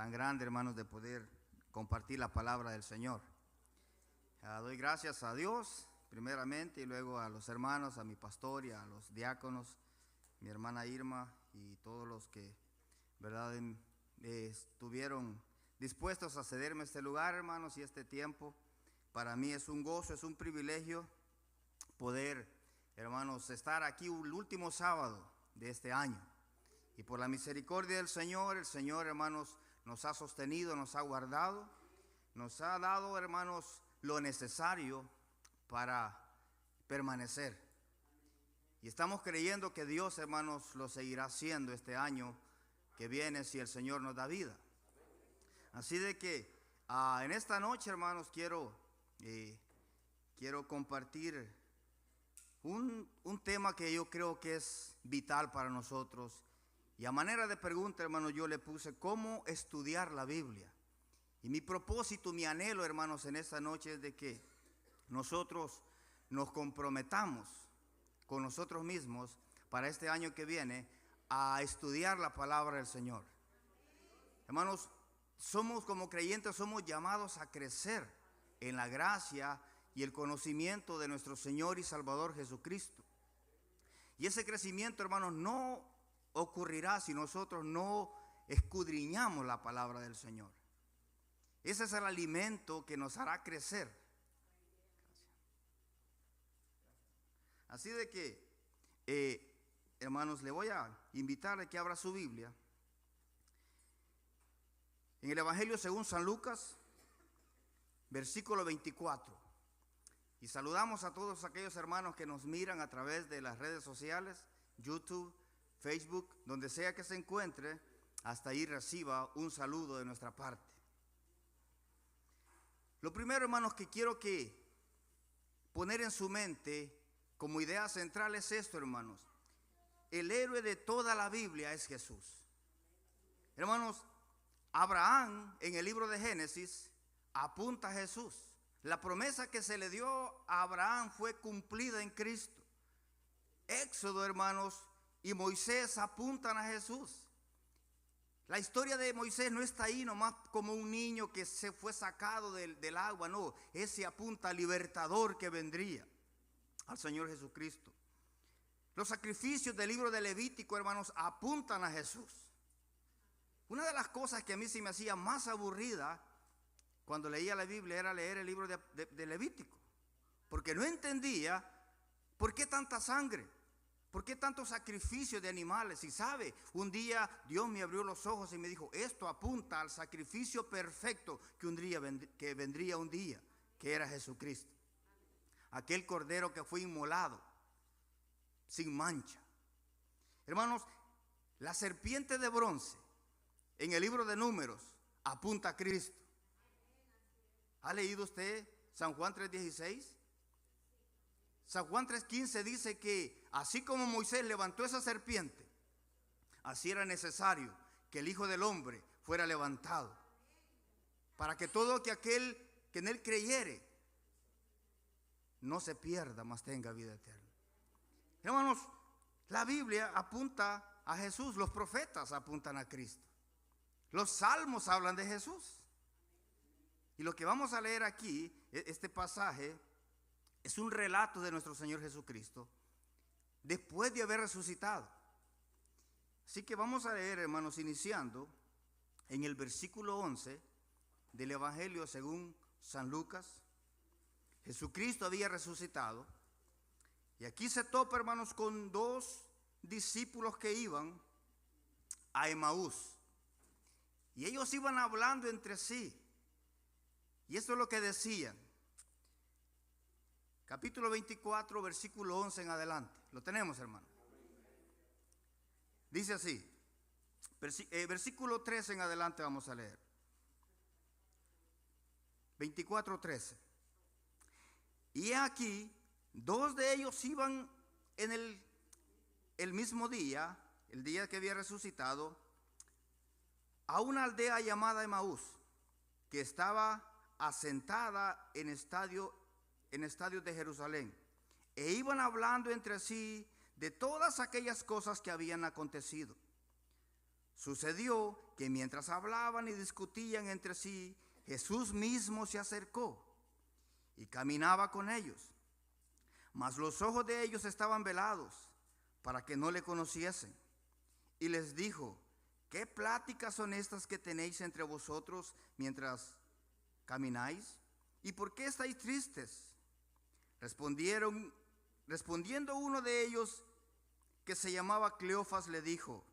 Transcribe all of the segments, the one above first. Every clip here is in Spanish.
tan grande, hermanos, de poder compartir la palabra del Señor. Doy gracias a Dios, primeramente, y luego a los hermanos, a mi pastor y a los diáconos, mi hermana Irma y todos los que, verdad, estuvieron dispuestos a cederme este lugar, hermanos, y este tiempo. Para mí es un gozo, es un privilegio poder, hermanos, estar aquí el último sábado de este año. Y por la misericordia del Señor, el Señor, hermanos, nos ha sostenido, nos ha guardado, nos ha dado, hermanos, lo necesario para permanecer. Y estamos creyendo que Dios, hermanos, lo seguirá haciendo este año que viene si el Señor nos da vida. Así de que en esta noche, hermanos, quiero compartir un tema que yo creo que es vital para nosotros. Y a manera de pregunta, hermanos, yo le puse cómo estudiar la Biblia. Y mi propósito, mi anhelo, hermanos, en esta noche es de que nosotros nos comprometamos con nosotros mismos para este año que viene a estudiar la palabra del Señor. Hermanos, somos como creyentes, somos llamados a crecer en la gracia y el conocimiento de nuestro Señor y Salvador Jesucristo. Y ese crecimiento, hermanos, no ocurrirá si nosotros no escudriñamos la palabra del Señor. Ese es el alimento que nos hará crecer. Así de que, hermanos, le voy a invitar a que abra su Biblia en el Evangelio según San Lucas, versículo 24. Y saludamos a todos aquellos hermanos que nos miran a través de las redes sociales, YouTube, Facebook, donde sea que se encuentre, hasta ahí reciba un saludo de nuestra parte. Lo primero, hermanos, que quiero que poner en su mente como idea central es esto, hermanos. El héroe de toda la Biblia es Jesús. Hermanos, Abraham en el libro de Génesis apunta a Jesús. La promesa que se le dio a Abraham fue cumplida en Cristo. Éxodo, hermanos, y Moisés apuntan a Jesús. La historia de Moisés no está ahí nomás como un niño que se fue sacado del agua, no. Ese apunta al libertador que vendría, al Señor Jesucristo. Los sacrificios del libro de Levítico, hermanos, apuntan a Jesús. Una de las cosas que a mí se me hacía más aburrida cuando leía la Biblia era leer el libro de Levítico, porque no entendía por qué tanta sangre, por qué tanto sacrificio de animales. Y sabe, un día Dios me abrió los ojos y me dijo, esto apunta al sacrificio perfecto que vendría un día, que era Jesucristo. Aquel cordero que fue inmolado, sin mancha. Hermanos, la serpiente de bronce en el libro de Números apunta a Cristo. ¿Ha leído usted San Juan 3:16? San Juan 3:15 dice que así como Moisés levantó esa serpiente, así era necesario que el Hijo del Hombre fuera levantado, para que todo aquel que en él creyere no se pierda, mas tenga vida eterna. Hermanos, la Biblia apunta a Jesús, los profetas apuntan a Cristo, los salmos hablan de Jesús. Y lo que vamos a leer aquí, este pasaje, es un relato de nuestro Señor Jesucristo después de haber resucitado. Así que vamos a leer, hermanos, iniciando en el versículo 11 del Evangelio según San Lucas. Jesucristo había resucitado y aquí se topa, hermanos, con dos discípulos que iban a Emaús. Y ellos iban hablando entre sí. Y esto es lo que decían. Capítulo 24, versículo 11 en adelante. ¿Lo tenemos, hermano? Dice así. Versículo 13 en adelante vamos a leer. 24:13. Y aquí, dos de ellos iban en el mismo día, el día que había resucitado, a una aldea llamada Emaús, que estaba asentada en estadios de Jerusalén, e iban hablando entre sí de todas aquellas cosas que habían acontecido. Sucedió que que mientras hablaban y discutían entre sí, Jesús mismo se acercó y caminaba con ellos. Mas los ojos de ellos estaban velados para que no le conociesen. Y les dijo: ¿qué pláticas son estas que tenéis entre vosotros mientras camináis? ¿Y por qué estáis tristes? Respondiendo uno de ellos, que se llamaba Cleofas, le dijo: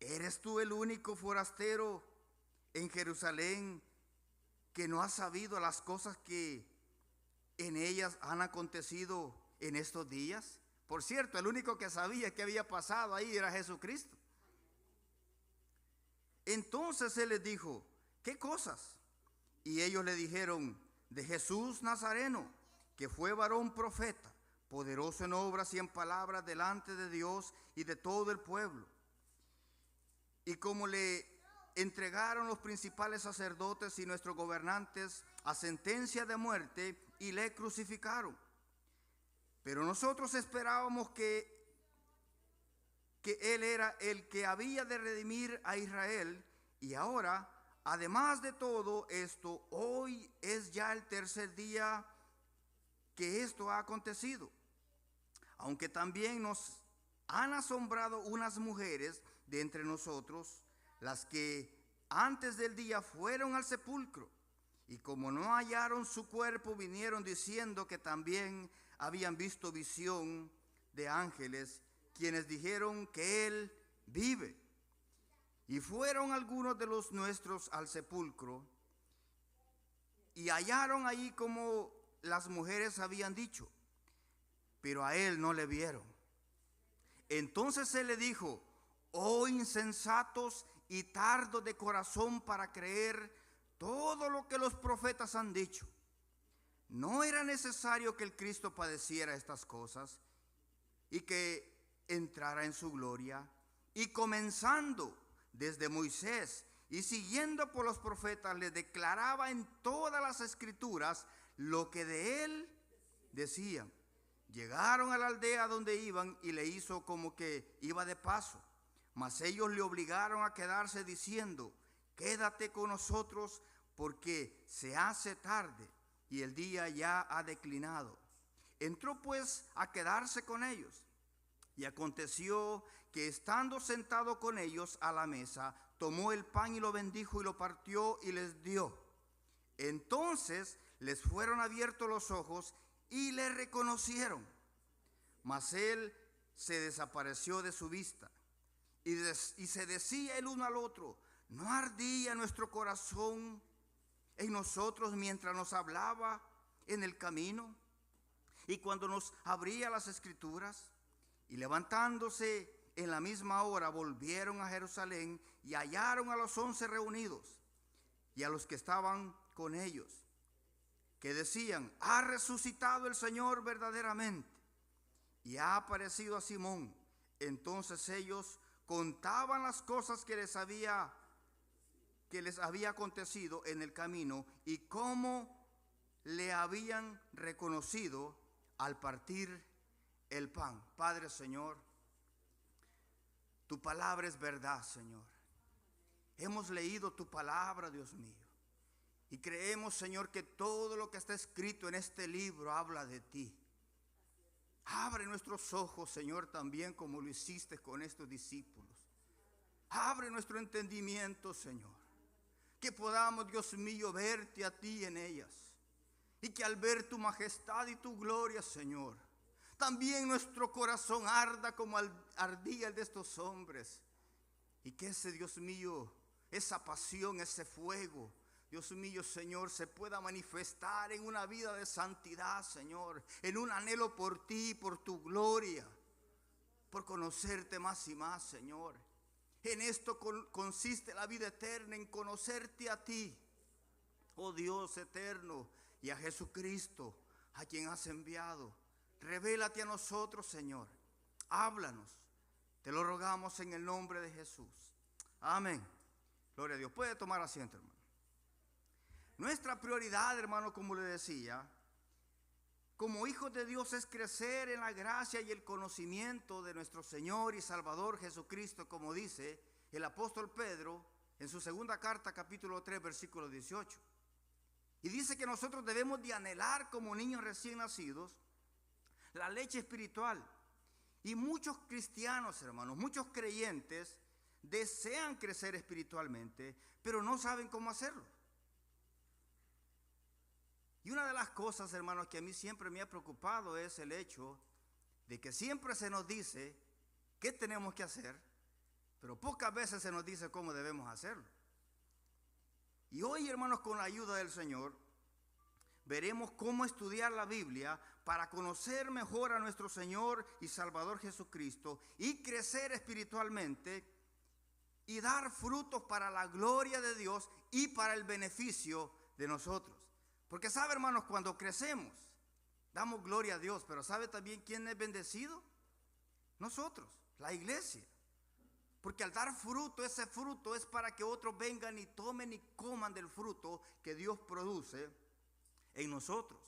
¿eres tú el único forastero en Jerusalén que no has sabido las cosas que en ellas han acontecido en estos días? Por cierto, el único que sabía qué había pasado ahí era Jesucristo. Entonces él les dijo: ¿qué cosas? Y ellos le dijeron: de Jesús Nazareno, que fue varón profeta, poderoso en obras y en palabras delante de Dios y de todo el pueblo. Y como le entregaron los principales sacerdotes y nuestros gobernantes a sentencia de muerte, y le crucificaron. Pero nosotros esperábamos que él era el que había de redimir a Israel. Y ahora, además de todo esto, hoy es ya el tercer día que esto ha acontecido. Aunque también nos han asombrado unas mujeres de entre nosotros, las que antes del día fueron al sepulcro, y como no hallaron su cuerpo, vinieron diciendo que también habían visto visión de ángeles, quienes dijeron que él vive. Y fueron algunos de los nuestros al sepulcro, y hallaron ahí como las mujeres habían dicho, pero a él no le vieron. Entonces él le dijo: oh insensatos y tardos de corazón para creer todo lo que los profetas han dicho. ¿No era necesario que el Cristo padeciera estas cosas y que entrara en su gloria? Y comenzando desde Moisés y siguiendo por los profetas, le declaraba en todas las escrituras lo que de él decían. Llegaron a la aldea donde iban y le hizo como que iba de paso. Mas ellos le obligaron a quedarse diciendo: quédate con nosotros porque se hace tarde y el día ya ha declinado. Entró pues a quedarse con ellos. Y aconteció que estando sentado con ellos a la mesa, tomó el pan y lo bendijo y lo partió y les dio. Entonces les fueron abiertos los ojos y le reconocieron. Mas él se desapareció de su vista. Y se decía el uno al otro: ¿no ardía nuestro corazón en nosotros mientras nos hablaba en el camino y cuando nos abría las escrituras? Y levantándose en la misma hora, volvieron a Jerusalén y hallaron a los 11 reunidos y a los que estaban con ellos, que decían: ha resucitado el Señor verdaderamente y ha aparecido a Simón. Entonces ellos contaban las cosas que les había acontecido en el camino y cómo le habían reconocido al partir el pan. Padre, Señor, tu palabra es verdad, Señor. Hemos leído tu palabra, Dios mío, y creemos, Señor, que todo lo que está escrito en este libro habla de ti. Abre nuestros ojos, Señor, también como lo hiciste con estos discípulos. Abre nuestro entendimiento, Señor, que podamos, Dios mío, verte a ti en ellas, y que al ver tu majestad y tu gloria, Señor, también nuestro corazón arda como ardía el de estos hombres, y que ese, Dios mío, esa pasión, ese fuego, Dios mío, Señor, se pueda manifestar en una vida de santidad, Señor, en un anhelo por ti, por tu gloria, por conocerte más y más, Señor. En esto consiste la vida eterna, en conocerte a ti, oh Dios eterno, y a Jesucristo, a quien has enviado. Revélate a nosotros, Señor. Háblanos. Te lo rogamos en el nombre de Jesús. Amén. Gloria a Dios. Puede tomar asiento, hermano. Nuestra prioridad, hermano, como le decía, como hijos de Dios, es crecer en la gracia y el conocimiento de nuestro Señor y Salvador Jesucristo, como dice el apóstol Pedro en su segunda carta, capítulo 3, versículo 18. Y dice que nosotros debemos de anhelar como niños recién nacidos la leche espiritual. Y muchos cristianos, hermanos, muchos creyentes desean crecer espiritualmente, pero no saben cómo hacerlo. Y una de las cosas, hermanos, que a mí siempre me ha preocupado es el hecho de que siempre se nos dice qué tenemos que hacer, pero pocas veces se nos dice cómo debemos hacerlo. Y hoy, hermanos, con la ayuda del Señor, veremos cómo estudiar la Biblia para conocer mejor a nuestro Señor y Salvador Jesucristo y crecer espiritualmente y dar frutos para la gloria de Dios y para el beneficio de nosotros. Porque sabe, hermanos, cuando crecemos, damos gloria a Dios, pero ¿sabe también quién es bendecido? Nosotros, la iglesia. Porque al dar fruto, ese fruto es para que otros vengan y tomen y coman del fruto que Dios produce en nosotros.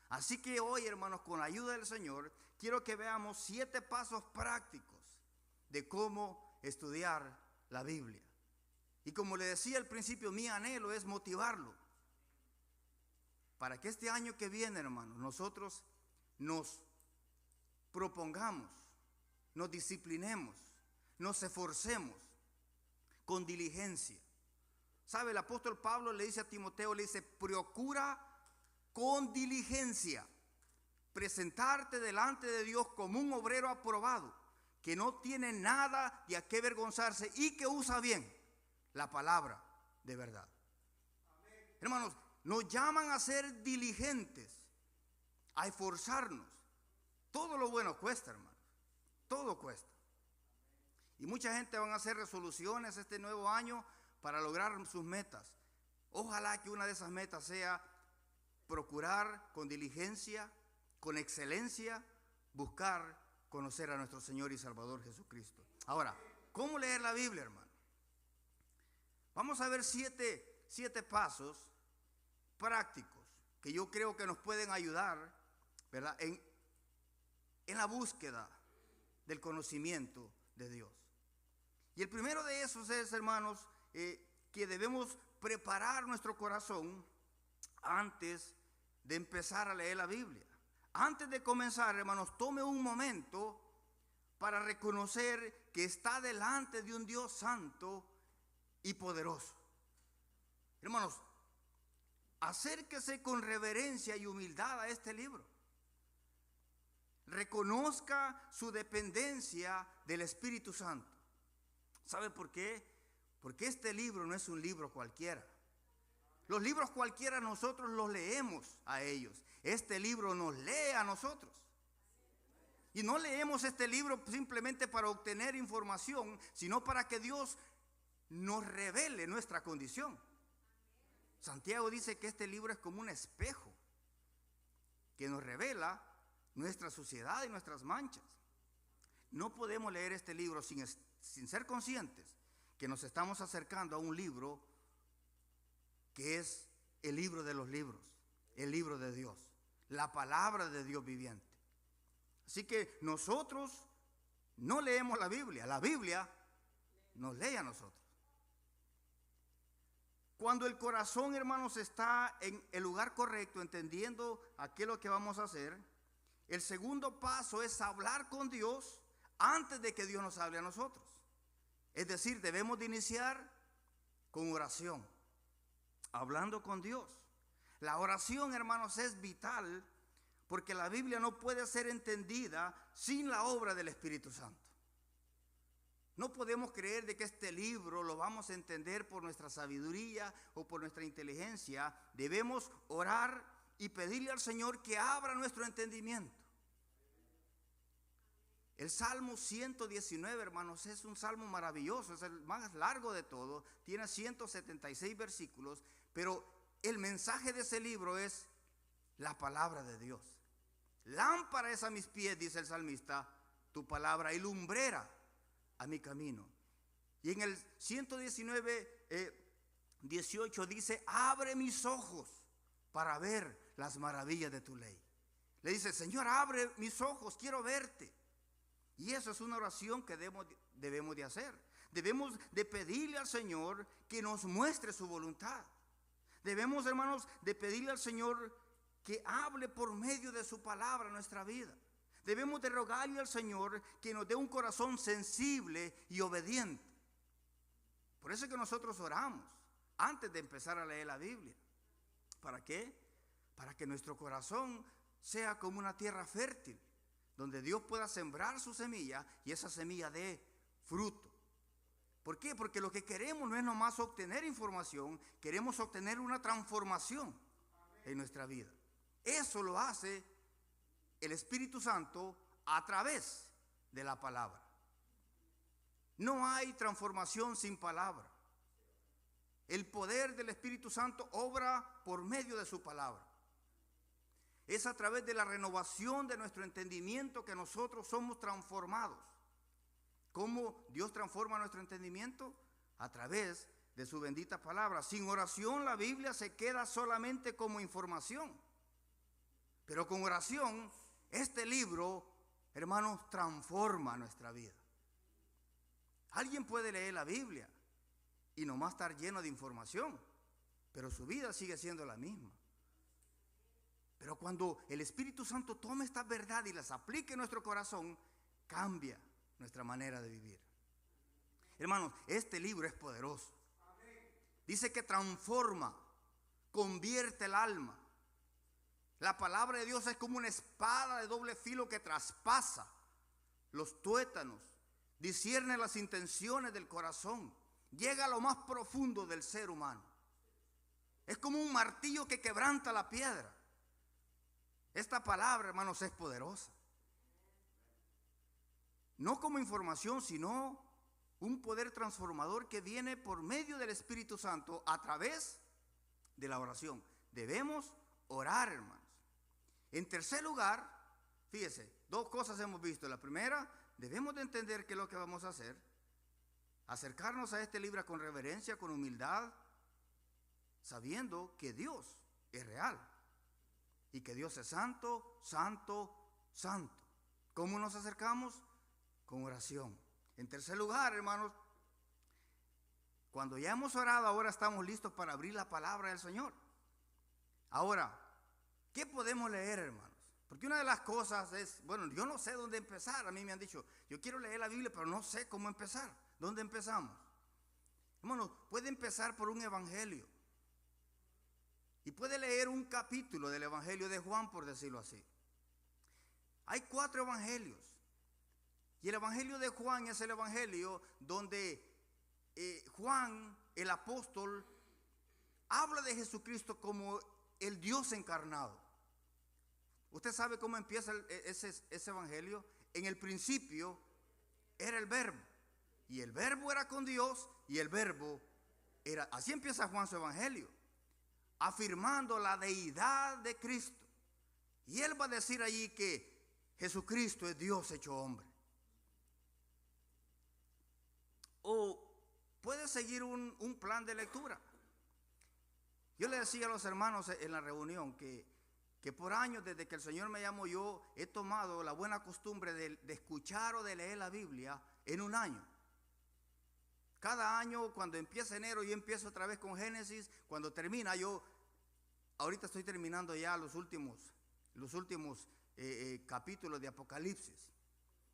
Así que hoy, hermanos, con la ayuda del Señor, quiero que veamos 7 pasos prácticos de cómo estudiar la Biblia. Y como le decía al principio, mi anhelo es motivarlo para que este año que viene, hermanos, nosotros nos propongamos, nos disciplinemos, nos esforcemos con diligencia. ¿Sabe? El apóstol Pablo le dice a Timoteo, le dice, procura con diligencia presentarte delante de Dios como un obrero aprobado, que no tiene nada de a qué avergonzarse y que usa bien la palabra de verdad. Amén. Hermanos, nos llaman a ser diligentes, a esforzarnos. Todo lo bueno cuesta, hermanos. Todo cuesta. Y mucha gente van a hacer resoluciones este nuevo año para lograr sus metas. Ojalá que una de esas metas sea procurar con diligencia, con excelencia, buscar conocer a nuestro Señor y Salvador Jesucristo. Ahora, ¿cómo leer la Biblia, hermano? Vamos a ver siete pasos prácticos que yo creo que nos pueden ayudar, ¿verdad?, en la búsqueda del conocimiento de Dios. Y el primero de esos es, hermanos, que debemos preparar nuestro corazón antes de empezar a leer la Biblia. Antes de comenzar, hermanos, tome un momento para reconocer que está delante de un Dios santo y poderoso. Hermanos, acérquese con reverencia y humildad a este libro. Reconozca su dependencia del Espíritu Santo. ¿Sabe por qué? Porque este libro no es un libro cualquiera. Los libros cualquiera nosotros los leemos a ellos. Este libro nos lee a nosotros. Y no leemos este libro simplemente para obtener información, sino para que Dios nos revele nuestra condición. Santiago dice que este libro es como un espejo que nos revela nuestra suciedad y nuestras manchas. No podemos leer este libro sin ser conscientes que nos estamos acercando a un libro que es el libro de los libros, el libro de Dios, la palabra de Dios viviente. Así que nosotros no leemos la Biblia nos lee a nosotros. Cuando el corazón, hermanos, está en el lugar correcto, entendiendo aquello que vamos a hacer, el segundo paso es hablar con Dios antes de que Dios nos hable a nosotros. Es decir, debemos de iniciar con oración, hablando con Dios. La oración, hermanos, es vital porque la Biblia no puede ser entendida sin la obra del Espíritu Santo. No podemos creer de que este libro lo vamos a entender por nuestra sabiduría o por nuestra inteligencia. Debemos orar y pedirle al Señor que abra nuestro entendimiento. El Salmo 119, hermanos, es un salmo maravilloso, es el más largo de todo, tiene 176 versículos, pero el mensaje de ese libro es la palabra de Dios. Lámpara es a mis pies, dice el salmista, tu palabra, y lumbrera a mi camino. Y en el 119, 18 dice, abre mis ojos para ver las maravillas de tu ley. Le dice, Señor, abre mis ojos, quiero verte. Y eso es una oración que debemos de hacer. Debemos de pedirle al Señor que nos muestre su voluntad. Debemos, hermanos, de pedirle al Señor que hable por medio de su palabra en nuestra vida. Debemos de rogarle al Señor que nos dé un corazón sensible y obediente. Por eso es que nosotros oramos antes de empezar a leer la Biblia. ¿Para qué? Para que nuestro corazón sea como una tierra fértil, donde Dios pueda sembrar su semilla y esa semilla dé fruto. ¿Por qué? Porque lo que queremos no es nomás obtener información, queremos obtener una transformación en nuestra vida. Eso lo hace el Espíritu Santo a través de la palabra. No hay transformación sin palabra. El poder del Espíritu Santo obra por medio de su palabra. Es a través de la renovación de nuestro entendimiento que nosotros somos transformados. ¿Cómo Dios transforma nuestro entendimiento? A través de su bendita palabra. Sin oración la Biblia se queda solamente como información. Pero con oración, este libro, hermanos, transforma nuestra vida. Alguien puede leer la Biblia y nomás estar lleno de información, pero su vida sigue siendo la misma. Pero cuando el Espíritu Santo toma esta verdad y las aplique en nuestro corazón, cambia nuestra manera de vivir. Hermanos, este libro es poderoso. Dice que transforma, convierte el alma. La palabra de Dios es como una espada de doble filo que traspasa los tuétanos, discierne las intenciones del corazón, llega a lo más profundo del ser humano. Es como un martillo que quebranta la piedra. Esta palabra, hermanos, es poderosa. No como información, sino un poder transformador que viene por medio del Espíritu Santo a través de la oración. Debemos orar, hermanos. En tercer lugar, fíjese, dos cosas hemos visto. La primera, debemos de entender qué es lo que vamos a hacer. Acercarnos a este libro con reverencia, con humildad, sabiendo que Dios es real y que Dios es santo, santo, santo. ¿Cómo nos acercamos? Con oración. En tercer lugar, hermanos, cuando ya hemos orado, ahora estamos listos para abrir la palabra del Señor. Ahora, ¿qué podemos leer, hermanos? Porque una de las cosas es, bueno, yo no sé dónde empezar. A mí me han dicho, yo quiero leer la Biblia, pero no sé cómo empezar. ¿Dónde empezamos? Hermanos, puede empezar por un evangelio. Y puede leer un capítulo del evangelio de Juan, por decirlo así. Hay 4 evangelios. Y el evangelio de Juan es el evangelio donde Juan, el apóstol, habla de Jesucristo como el Dios encarnado. ¿Usted sabe cómo empieza ese evangelio? En el principio era el verbo. Y el verbo era con Dios y el verbo era... Así empieza Juan su evangelio, afirmando la deidad de Cristo. Y él va a decir allí que Jesucristo es Dios hecho hombre. O puede seguir un plan de lectura. Yo le decía a los hermanos en la reunión que por años, desde que el Señor me llamó, yo he tomado la buena costumbre de escuchar o de leer la Biblia en un año. Cada año, cuando empieza enero, yo empiezo otra vez con Génesis. Cuando termina, ahorita estoy terminando ya los últimos capítulos de Apocalipsis.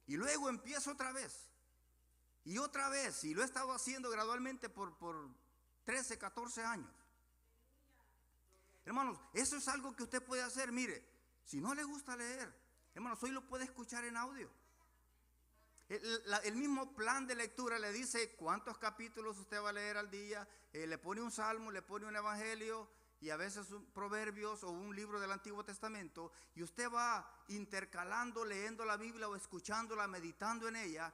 Y luego empiezo otra vez. Y otra vez, y lo he estado haciendo gradualmente por 13, 14 años. Hermanos, eso es algo que usted puede hacer. Mire, si no le gusta leer, hermanos, hoy lo puede escuchar en audio. El mismo plan de lectura le dice cuántos capítulos usted va a leer al día. Le pone un salmo, le pone un evangelio y a veces proverbios o un libro del Antiguo Testamento. Y usted va intercalando, leyendo la Biblia o escuchándola, meditando en ella.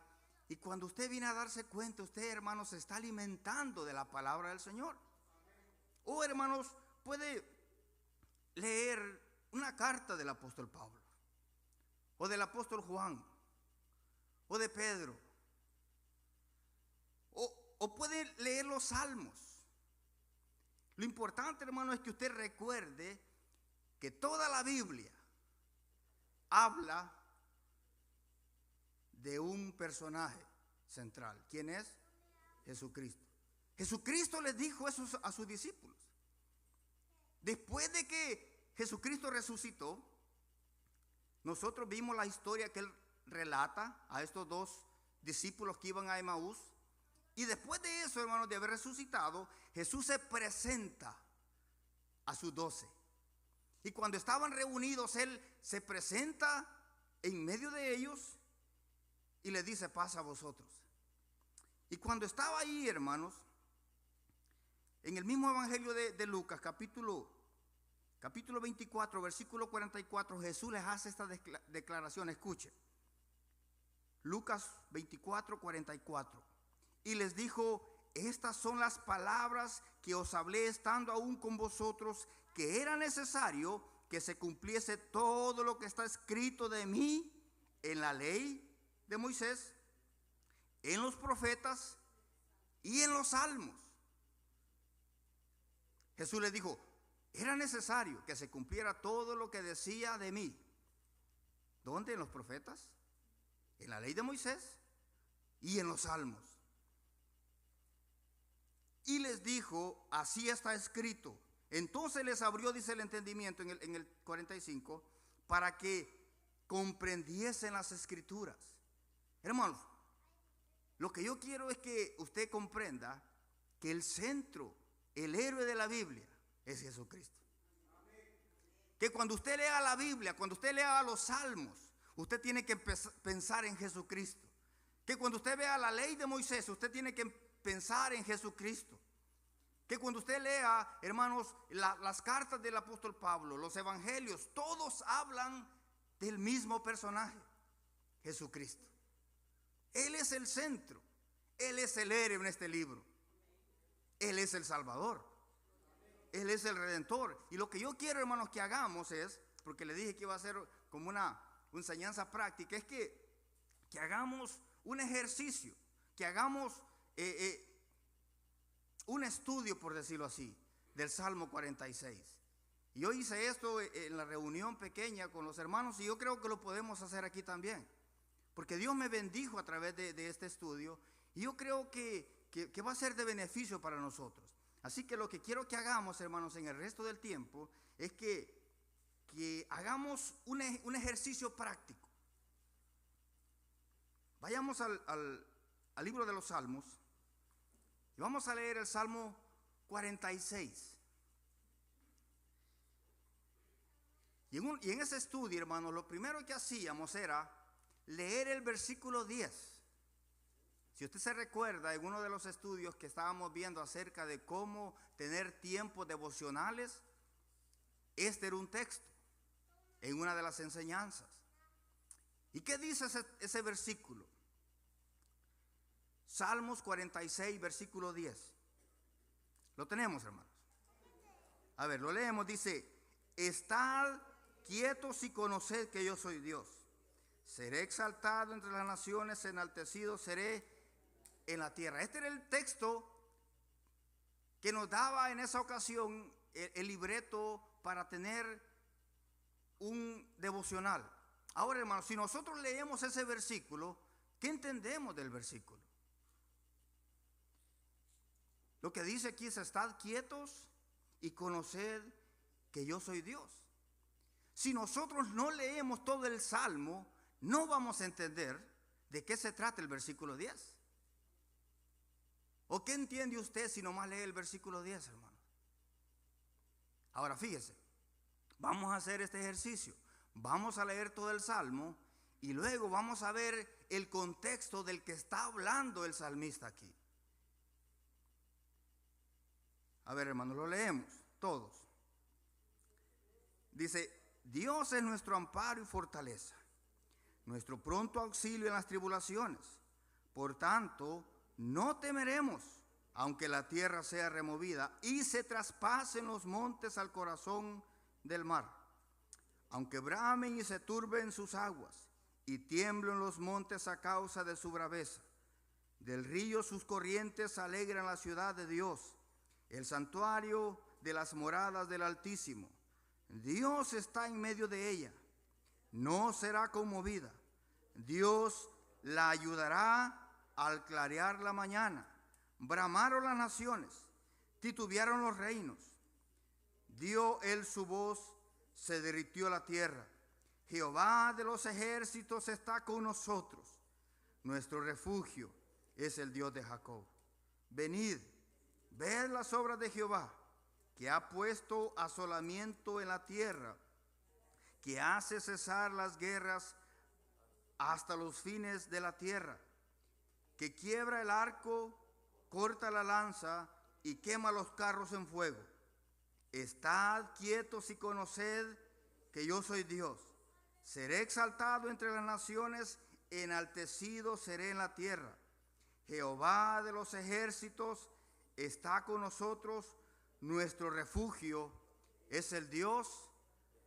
Y cuando usted viene a darse cuenta, usted, hermanos, se está alimentando de la palabra del Señor. O, hermanos, puede leer una carta del apóstol Pablo, o del apóstol Juan, o de Pedro, o puede leer los salmos. Lo importante, hermano, es que usted recuerde que toda la Biblia habla de un personaje central. ¿Quién es? Jesucristo. Jesucristo les dijo eso a sus discípulos. Después de que Jesucristo resucitó, nosotros vimos la historia que él relata a estos dos discípulos que iban a Emaús. Y después de eso, hermanos, de haber resucitado, Jesús se presenta a sus 12. Y cuando estaban reunidos, él se presenta en medio de ellos y les dice: paz a vosotros. Y cuando estaba ahí, hermanos, en el mismo evangelio de Lucas, capítulo 24, versículo 44, Jesús les hace esta declaración. Escuche. Lucas 24, 44. Y les dijo: estas son las palabras que os hablé estando aún con vosotros, que era necesario que se cumpliese todo lo que está escrito de mí en la ley de Moisés, en los profetas y en los salmos. Jesús les dijo: era necesario que se cumpliera todo lo que decía de mí. ¿Dónde? En los profetas, en la ley de Moisés y en los salmos. Y les dijo: así está escrito. Entonces les abrió, dice, el entendimiento en el 45, para que comprendiesen las escrituras. Hermanos, lo que yo quiero es que usted comprenda que el centro, el héroe de la Biblia, es Jesucristo. Que cuando usted lea la Biblia, cuando usted lea los salmos, usted tiene que pensar en Jesucristo. Que cuando usted vea la ley de Moisés, usted tiene que pensar en Jesucristo. Que cuando usted lea, hermanos, las cartas del apóstol Pablo, los evangelios, todos hablan del mismo personaje, Jesucristo. Él es el centro, Él es el héroe en este libro. Él es el Salvador, Él es el Redentor. Y lo que yo quiero, hermanos, que hagamos es, porque le dije que iba a ser como una enseñanza práctica, es que hagamos un ejercicio, que hagamos un estudio, por decirlo así, del Salmo 46. Y yo hice esto en la reunión pequeña con los hermanos, y yo creo que lo podemos hacer aquí también, porque Dios me bendijo a través de este estudio, y yo creo que va a ser de beneficio para nosotros. Así que lo que quiero que hagamos, hermanos, en el resto del tiempo, es que hagamos un ejercicio práctico. Vayamos al libro de los Salmos. Y vamos a leer el Salmo 46. Y en ese estudio, hermanos, lo primero que hacíamos era leer el versículo 10. Si usted se recuerda, en uno de los estudios que estábamos viendo acerca de cómo tener tiempos devocionales, este era un texto en una de las enseñanzas. ¿Y qué dice ese versículo? Salmos 46, versículo 10. ¿Lo tenemos, hermanos? A ver, lo leemos. Dice: estad quietos y conoced que yo soy Dios. Seré exaltado entre las naciones, enaltecido seré en la tierra. Este era el texto que nos daba en esa ocasión el libreto para tener un devocional. Ahora, hermanos, si nosotros leemos ese versículo, ¿qué entendemos del versículo? Lo que dice aquí es: estad quietos y conoced que yo soy Dios. Si nosotros no leemos todo el Salmo, no vamos a entender de qué se trata el versículo 10. ¿O qué entiende usted si nomás lee el versículo 10, hermano? Ahora fíjese, vamos a hacer este ejercicio. Vamos a leer todo el Salmo y luego vamos a ver el contexto del que está hablando el salmista aquí. A ver, hermanos, lo leemos todos. Dice: Dios es nuestro amparo y fortaleza, nuestro pronto auxilio en las tribulaciones. Por tanto, no temeremos, aunque la tierra sea removida y se traspasen los montes al corazón del mar, aunque bramen y se turben sus aguas y tiemblen los montes a causa de su braveza. Del río sus corrientes alegran la ciudad de Dios, el santuario de las moradas del Altísimo. Dios está en medio de ella, no será conmovida. Dios la ayudará al clarear la mañana, Bramaron las naciones, titubearon los reinos. Dio él su voz, se derritió la tierra. Jehová de los ejércitos está con nosotros. Nuestro refugio es el Dios de Jacob. Venid, ved las obras de Jehová, que ha puesto asolamiento en la tierra, que hace cesar las guerras hasta los fines de la tierra, que quiebra el arco, corta la lanza y quema los carros en fuego. Estad quietos y conoced que yo soy Dios. Seré exaltado entre las naciones, enaltecido seré en la tierra. Jehová de los ejércitos está con nosotros, nuestro refugio es el Dios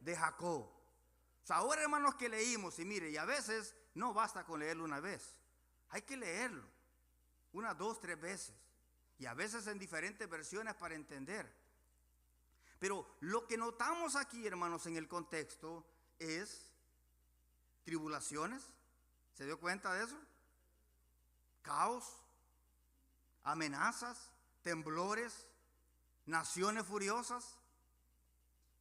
de Jacob. O sea, ahora, hermanos, que leímos, y mire, y a veces no basta con leerlo una vez, hay que leerlo una, dos, tres veces, y a veces en diferentes versiones para entender. Pero lo que notamos aquí, hermanos, en el contexto es tribulaciones. ¿Se dio cuenta de eso? Caos, amenazas, temblores, naciones furiosas.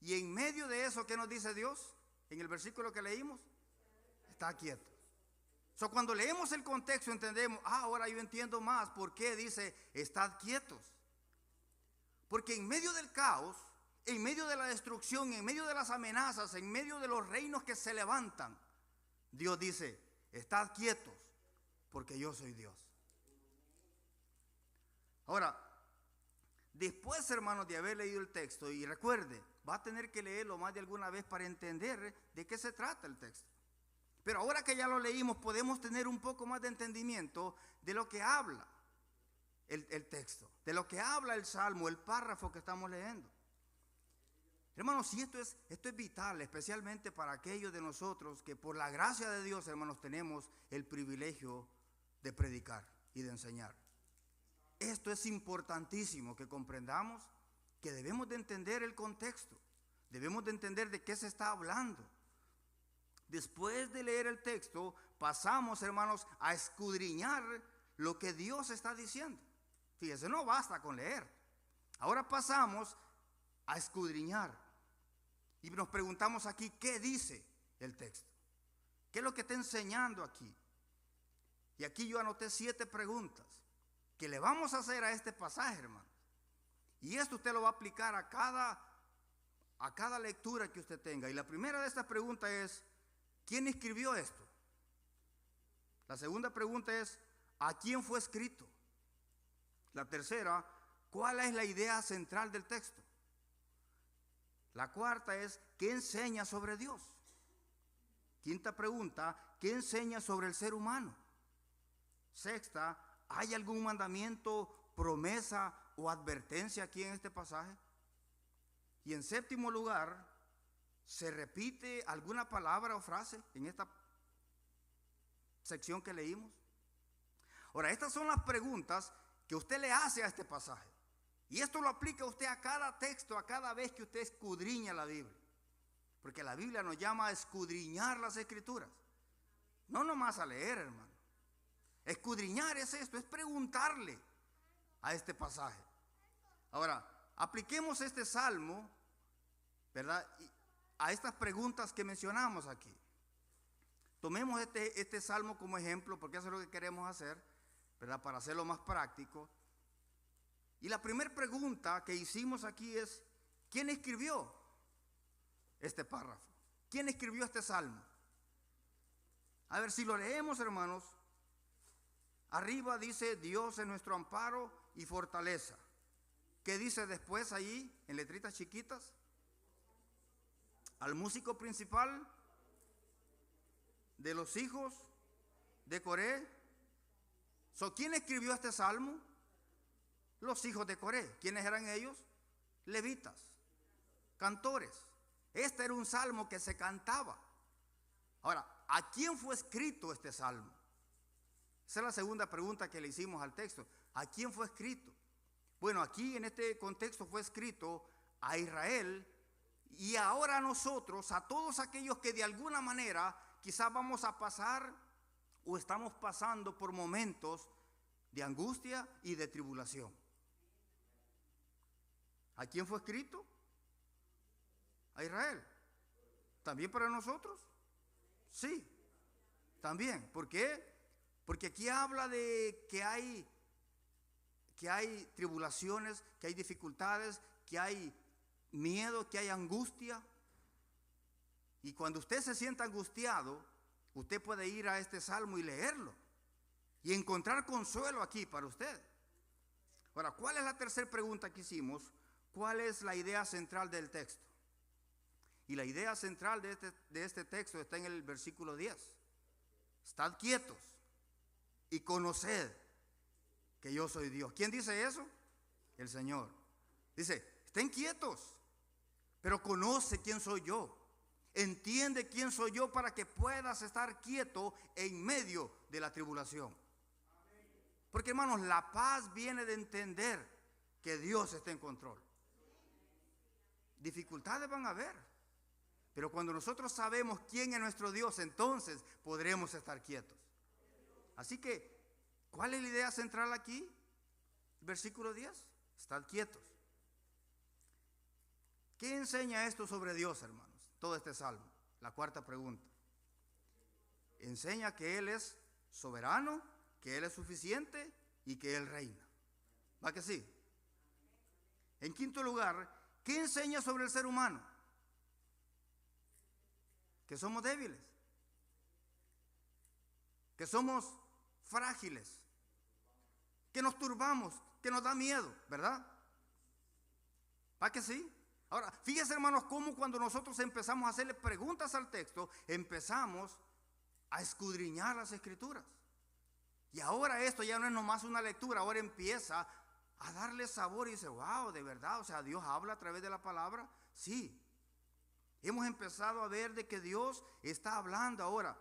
Y en medio de eso, ¿qué nos dice Dios? En el versículo que leímos, está quieto. So, cuando leemos el contexto entendemos, ahora yo entiendo más por qué dice, estad quietos. Porque en medio del caos, en medio de la destrucción, en medio de las amenazas, en medio de los reinos que se levantan, Dios dice, estad quietos, porque yo soy Dios. Ahora, después, hermanos, de haber leído el texto, y recuerde, va a tener que leerlo más de alguna vez para entender de qué se trata el texto. Pero ahora que ya lo leímos, podemos tener un poco más de entendimiento de lo que habla el texto, de lo que habla el salmo, el párrafo que estamos leyendo. Hermanos, si esto es vital, especialmente para aquellos de nosotros que por la gracia de Dios, hermanos, tenemos el privilegio de predicar y de enseñar. Esto es importantísimo que comprendamos, que debemos de entender el contexto, debemos de entender de qué se está hablando. Después de leer el texto, pasamos, hermanos, a escudriñar lo que Dios está diciendo. Fíjense, no basta con leer. Ahora pasamos a escudriñar. Y nos preguntamos aquí, ¿qué dice el texto? ¿Qué es lo que está enseñando aquí? Y aquí yo anoté 7 preguntas que le vamos a hacer a este pasaje, hermano. Y esto usted lo va a aplicar a cada lectura que usted tenga. Y la primera de estas preguntas es, ¿quién escribió esto? La segunda pregunta es, ¿a quién fue escrito? La tercera, ¿cuál es la idea central del texto? La cuarta es, ¿qué enseña sobre Dios? Quinta pregunta, ¿qué enseña sobre el ser humano? Sexta, ¿hay algún mandamiento, promesa o advertencia aquí en este pasaje? Y en séptimo lugar, ¿se repite alguna palabra o frase en esta sección que leímos? Ahora, estas son las preguntas que usted le hace a este pasaje. Y esto lo aplica usted a cada texto, a cada vez que usted escudriña la Biblia. Porque la Biblia nos llama a escudriñar las Escrituras. No nomás a leer, hermano. Escudriñar es esto, es preguntarle a este pasaje. Ahora, apliquemos este salmo, ¿verdad?, a estas preguntas que mencionamos aquí. Tomemos este salmo como ejemplo, porque eso es lo que queremos hacer, ¿verdad?, para hacerlo más práctico. Y la primera pregunta que hicimos aquí es, ¿quién escribió este párrafo? ¿Quién escribió este salmo? A ver, si lo leemos, hermanos, arriba dice, Dios es nuestro amparo y fortaleza. ¿Qué dice después ahí, en letritas chiquitas? Al músico principal de los hijos de Coré. ¿Quién escribió este salmo? Los hijos de Coré. ¿Quiénes eran ellos? Levitas, cantores. Este era un salmo que se cantaba. Ahora, ¿a quién fue escrito este salmo? Esa es la segunda pregunta que le hicimos al texto. ¿A quién fue escrito? Bueno, aquí en este contexto fue escrito a Israel y ahora a nosotros, a todos aquellos que de alguna manera quizás vamos a pasar o estamos pasando por momentos de angustia y de tribulación. ¿A quién fue escrito? A Israel. ¿También para nosotros? Sí, también. ¿Por qué? Porque aquí habla de que hay tribulaciones, que hay dificultades, que hay miedo, que hay angustia. Y cuando usted se sienta angustiado, usted puede ir a este salmo y leerlo y encontrar consuelo aquí para usted. Ahora, ¿cuál es la tercera pregunta que hicimos? ¿Cuál es la idea central del texto? Y la idea central de este texto está en el versículo 10. Estad quietos y conoced que yo soy Dios. ¿Quién dice eso? El Señor. Dice, estén quietos, pero conoce quién soy yo. Entiende quién soy yo para que puedas estar quieto en medio de la tribulación. Porque, hermanos, la paz viene de entender que Dios está en control. Dificultades van a haber, pero cuando nosotros sabemos quién es nuestro Dios, entonces podremos estar quietos. Así que, ¿cuál es la idea central aquí? Versículo 10, estad quietos. ¿Qué enseña esto sobre Dios, hermanos? Todo este salmo. La cuarta pregunta. Enseña que Él es soberano, que Él es suficiente y que Él reina. ¿Va que sí? En quinto lugar, ¿qué enseña sobre el ser humano? Que somos débiles, que somos frágiles, que nos turbamos, que nos da miedo, ¿verdad? ¿Va que sí? Ahora, fíjense, hermanos, cómo cuando nosotros empezamos a hacerle preguntas al texto, empezamos a escudriñar las escrituras. Y ahora esto ya no es nomás una lectura, ahora empieza a darle sabor y dice, wow, de verdad, o sea, Dios habla a través de la palabra. Sí, hemos empezado a ver de que Dios está hablando ahora.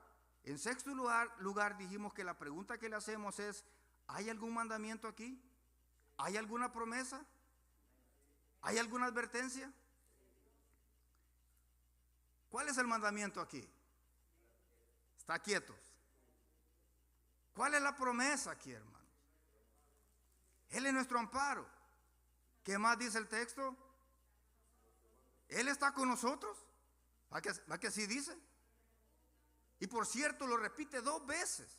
En sexto lugar dijimos que la pregunta que le hacemos es, ¿hay algún mandamiento aquí? ¿Hay alguna promesa? ¿Hay alguna advertencia? ¿Cuál es el mandamiento aquí? Está quietos. ¿Cuál es la promesa aquí, hermanos? Él es nuestro amparo. ¿Qué más dice el texto? Él está con nosotros. ¿Va que sí dice? Y por cierto, lo repite 2 veces.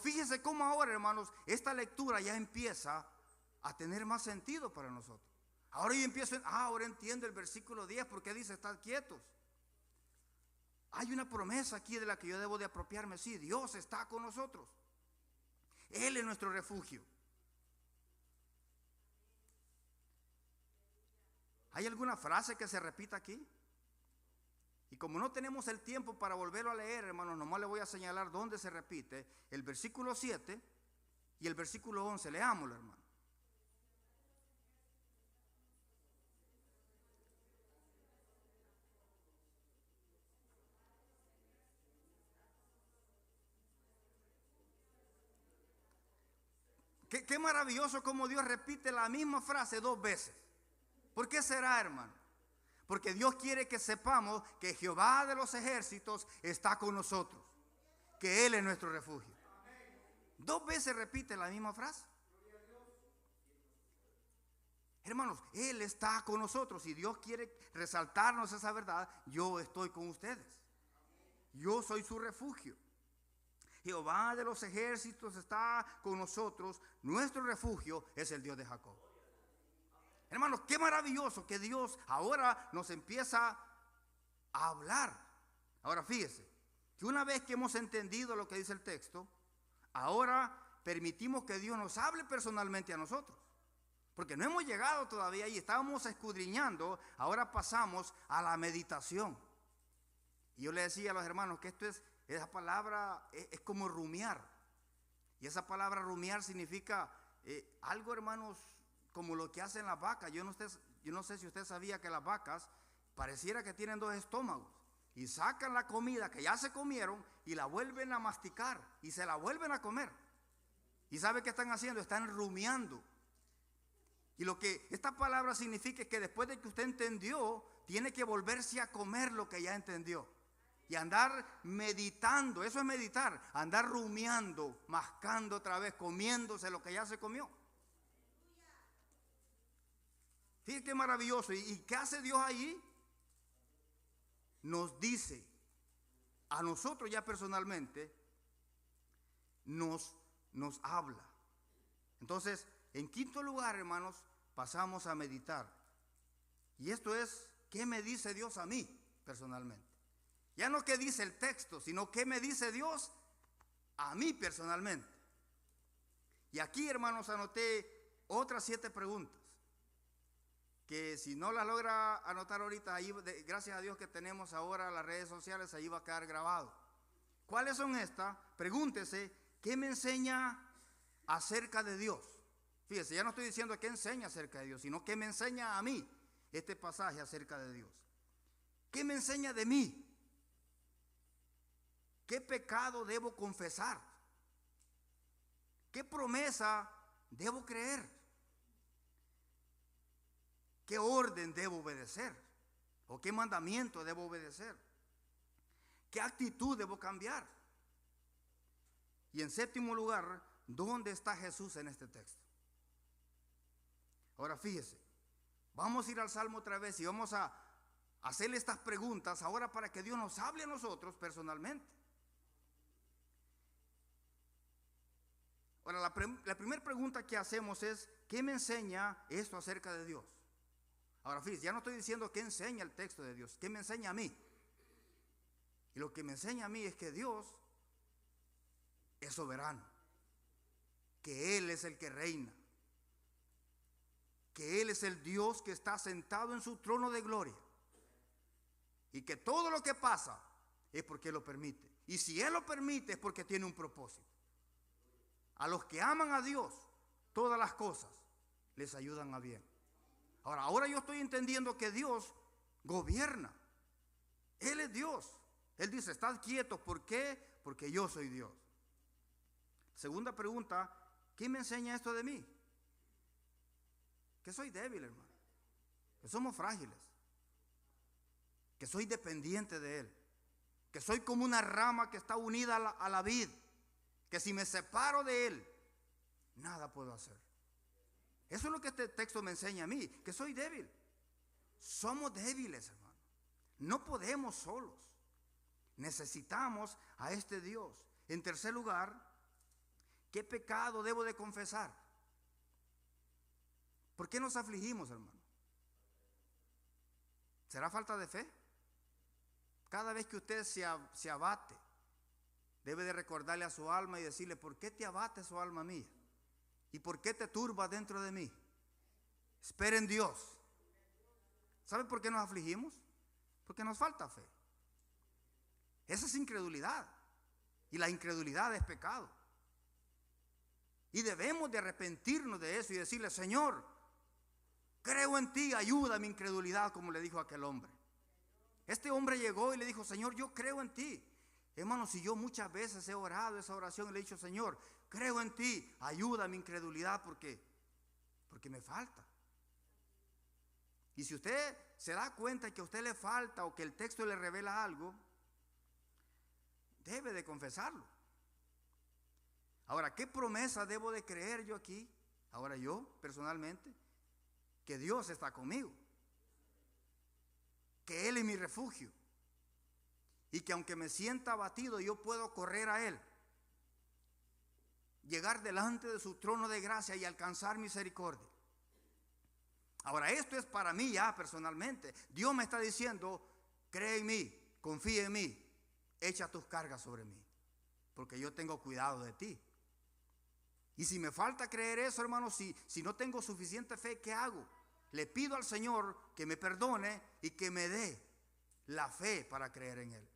Fíjese cómo ahora, hermanos, esta lectura ya empieza a tener más sentido para nosotros. Ahora yo empiezo, ahora entiendo el versículo 10, porque dice, estad quietos. Hay una promesa aquí de la que yo debo de apropiarme. Sí, Dios está con nosotros. Él es nuestro refugio. ¿Hay alguna frase que se repita aquí? Y como no tenemos el tiempo para volverlo a leer, hermanos, nomás le voy a señalar dónde se repite. El versículo 7 y el versículo 11. Leámoslo, hermano. Qué maravilloso como Dios repite la misma frase 2 veces. ¿Por qué será, hermano? Porque Dios quiere que sepamos que Jehová de los ejércitos está con nosotros, que Él es nuestro refugio. 2 veces repite la misma frase. Hermanos, Él está con nosotros y Dios quiere resaltarnos esa verdad. Yo estoy con ustedes. Yo soy su refugio. Jehová de los ejércitos está con nosotros. Nuestro refugio es el Dios de Jacob. Hermanos, qué maravilloso que Dios ahora nos empieza a hablar. Ahora fíjese, que una vez que hemos entendido lo que dice el texto, ahora permitimos que Dios nos hable personalmente a nosotros. Porque no hemos llegado todavía ahí, estábamos escudriñando, ahora pasamos a la meditación. Y yo le decía a los hermanos que esa palabra es como rumiar. Y esa palabra rumiar significa algo, hermanos, como lo que hacen las vacas. Yo no sé si usted sabía que las vacas pareciera que tienen 2 estómagos. Y sacan la comida que ya se comieron y la vuelven a masticar y se la vuelven a comer. ¿Y sabe qué están haciendo? Están rumiando. Y lo que esta palabra significa es que después de que usted entendió, tiene que volverse a comer lo que ya entendió. Y andar meditando, eso es meditar, andar rumiando, mascando otra vez, comiéndose lo que ya se comió. Fíjate qué maravilloso. ¿Y qué hace Dios allí? Nos dice, a nosotros ya personalmente, nos habla. Entonces, en quinto lugar, hermanos, pasamos a meditar. Y esto es, ¿qué me dice Dios a mí personalmente? Ya no qué dice el texto, sino qué me dice Dios a mí personalmente. Y aquí, hermanos, anoté otras 7 preguntas, que si no las logra anotar ahorita, ahí, gracias a Dios que tenemos ahora las redes sociales, ahí va a quedar grabado. ¿Cuáles son estas? Pregúntese, ¿qué me enseña acerca de Dios? Fíjese, ya no estoy diciendo qué enseña acerca de Dios, sino qué me enseña a mí este pasaje acerca de Dios. ¿Qué me enseña de mí? ¿Qué pecado debo confesar? ¿Qué promesa debo creer? ¿Qué orden debo obedecer? ¿O qué mandamiento debo obedecer? ¿Qué actitud debo cambiar? Y en séptimo lugar, ¿dónde está Jesús en este texto? Ahora fíjese, vamos a ir al Salmo otra vez y vamos a hacerle estas preguntas ahora para que Dios nos hable a nosotros personalmente. Ahora, la primera pregunta que hacemos es, ¿qué me enseña esto acerca de Dios? Ahora, fíjese, ya no estoy diciendo qué enseña el texto de Dios, ¿qué me enseña a mí? Y lo que me enseña a mí es que Dios es soberano, que Él es el que reina, que Él es el Dios que está sentado en su trono de gloria, y que todo lo que pasa es porque Él lo permite. Y si Él lo permite es porque tiene un propósito. A los que aman a Dios, todas las cosas les ayudan a bien. Ahora yo estoy entendiendo que Dios gobierna. Él es Dios. Él dice, estad quietos. ¿Por qué? Porque yo soy Dios. Segunda pregunta, ¿qué me enseña esto de mí? Que soy débil, hermano. Que somos frágiles. Que soy dependiente de Él. Que soy como una rama que está unida a la vid. Que si me separo de Él, nada puedo hacer. Eso es lo que este texto me enseña a mí, que soy débil. Somos débiles, hermano. No podemos solos. Necesitamos a este Dios. En tercer lugar, ¿qué pecado debo de confesar? ¿Por qué nos afligimos, hermano? ¿Será falta de fe? Cada vez que usted se abate, debe de recordarle a su alma y decirle, ¿por qué te abates, oh alma mía? ¿Y por qué te turbas dentro de mí? Espera en Dios. ¿Sabe por qué nos afligimos? Porque nos falta fe. Esa es incredulidad. Y la incredulidad es pecado. Y debemos de arrepentirnos de eso y decirle, Señor, creo en ti, ayuda a mi incredulidad, como le dijo aquel hombre. Este hombre llegó y le dijo, Señor, yo creo en ti. Hermano, si yo muchas veces he orado esa oración y le he dicho, Señor, creo en ti, ayuda a mi incredulidad porque me falta. Y si usted se da cuenta que a usted le falta o que el texto le revela algo, debe de confesarlo. Ahora, ¿qué promesa debo de creer yo aquí? Ahora yo, personalmente, que Dios está conmigo, que Él es mi refugio. Y que aunque me sienta abatido, yo puedo correr a Él, llegar delante de su trono de gracia y alcanzar misericordia. Ahora, esto es para mí ya personalmente. Dios me está diciendo, cree en mí, confía en mí, echa tus cargas sobre mí, porque yo tengo cuidado de ti. Y si me falta creer eso, hermano, si no tengo suficiente fe, ¿qué hago? Le pido al Señor que me perdone y que me dé la fe para creer en Él.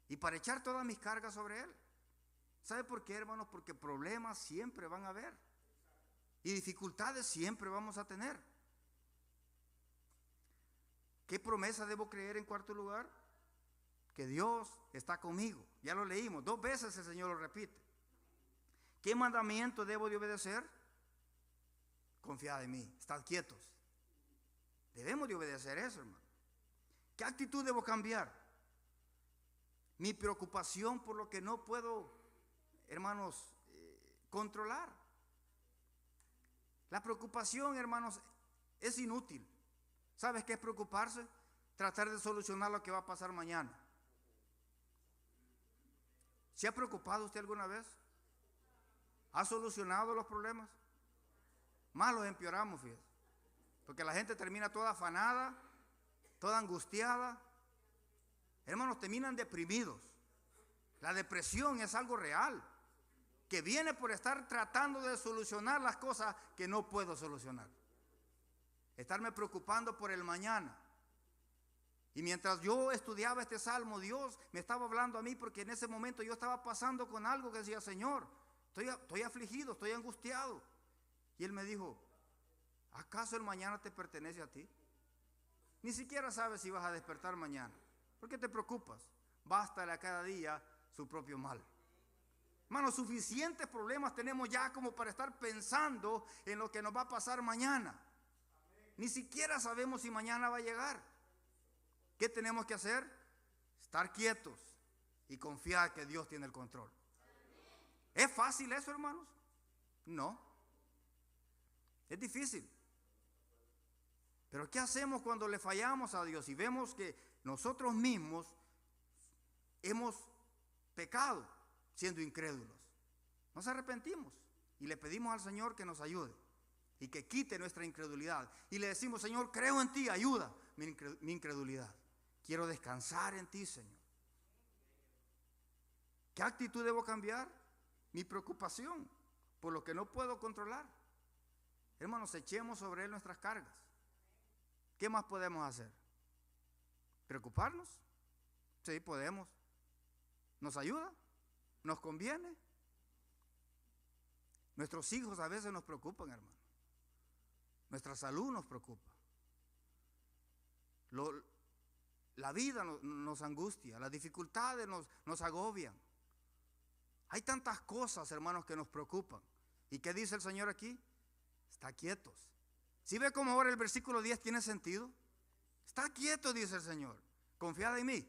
Y para echar todas mis cargas sobre Él. ¿Sabe por qué, hermanos? Porque problemas siempre van a haber. Y dificultades siempre vamos a tener. ¿Qué promesa debo creer en cuarto lugar? Que Dios está conmigo. Ya lo leímos, 2 veces el Señor lo repite. ¿Qué mandamiento debo de obedecer? Confiad en mí, estad quietos. Debemos de obedecer eso, hermano. ¿Qué actitud debo cambiar? mi preocupación por lo que no puedo, hermanos, controlar. La preocupación, hermanos, es inútil. ¿Sabes qué es preocuparse? Tratar de solucionar lo que va a pasar mañana. ¿Se ha preocupado usted alguna vez? ¿Ha solucionado los problemas? Más los empeoramos, fíjate. Porque la gente termina toda afanada, toda angustiada. Hermanos, terminan deprimidos. La depresión es algo real, que viene por estar tratando de solucionar las cosas que no puedo solucionar. Estarme preocupando por el mañana. Y mientras yo estudiaba este salmo, Dios me estaba hablando a mí, porque en ese momento yo estaba pasando con algo que decía: Señor, estoy afligido, estoy angustiado. Y Él me dijo: ¿acaso el mañana te pertenece a ti? Ni siquiera sabes si vas a despertar mañana. ¿Por qué te preocupas? Bástale a cada día su propio mal. Hermanos, suficientes problemas tenemos ya como para estar pensando en lo que nos va a pasar mañana. Ni siquiera sabemos si mañana va a llegar. ¿Qué tenemos que hacer? Estar quietos y confiar que Dios tiene el control. ¿Es fácil eso, hermanos? No. Es difícil. Pero ¿qué hacemos cuando le fallamos a Dios y vemos que nosotros mismos hemos pecado siendo incrédulos? Nos arrepentimos y le pedimos al Señor que nos ayude y que quite nuestra incredulidad. Y le decimos: Señor, creo en ti, ayuda mi incredulidad. Quiero descansar en ti, Señor. ¿Qué actitud debo cambiar? Mi preocupación por lo que no puedo controlar. Hermanos, echemos sobre Él nuestras cargas. ¿Qué más podemos hacer? ¿Preocuparnos? Sí, podemos. ¿Nos ayuda? ¿Nos conviene? Nuestros hijos a veces nos preocupan, hermano. Nuestra salud nos preocupa. La vida nos angustia, las dificultades nos agobian. Hay tantas cosas, hermanos, que nos preocupan. ¿Y qué dice el Señor aquí? Está quietos. ¿Sí ve cómo ahora el versículo 10 tiene sentido? Está quieto, dice el Señor. Confiad en mí.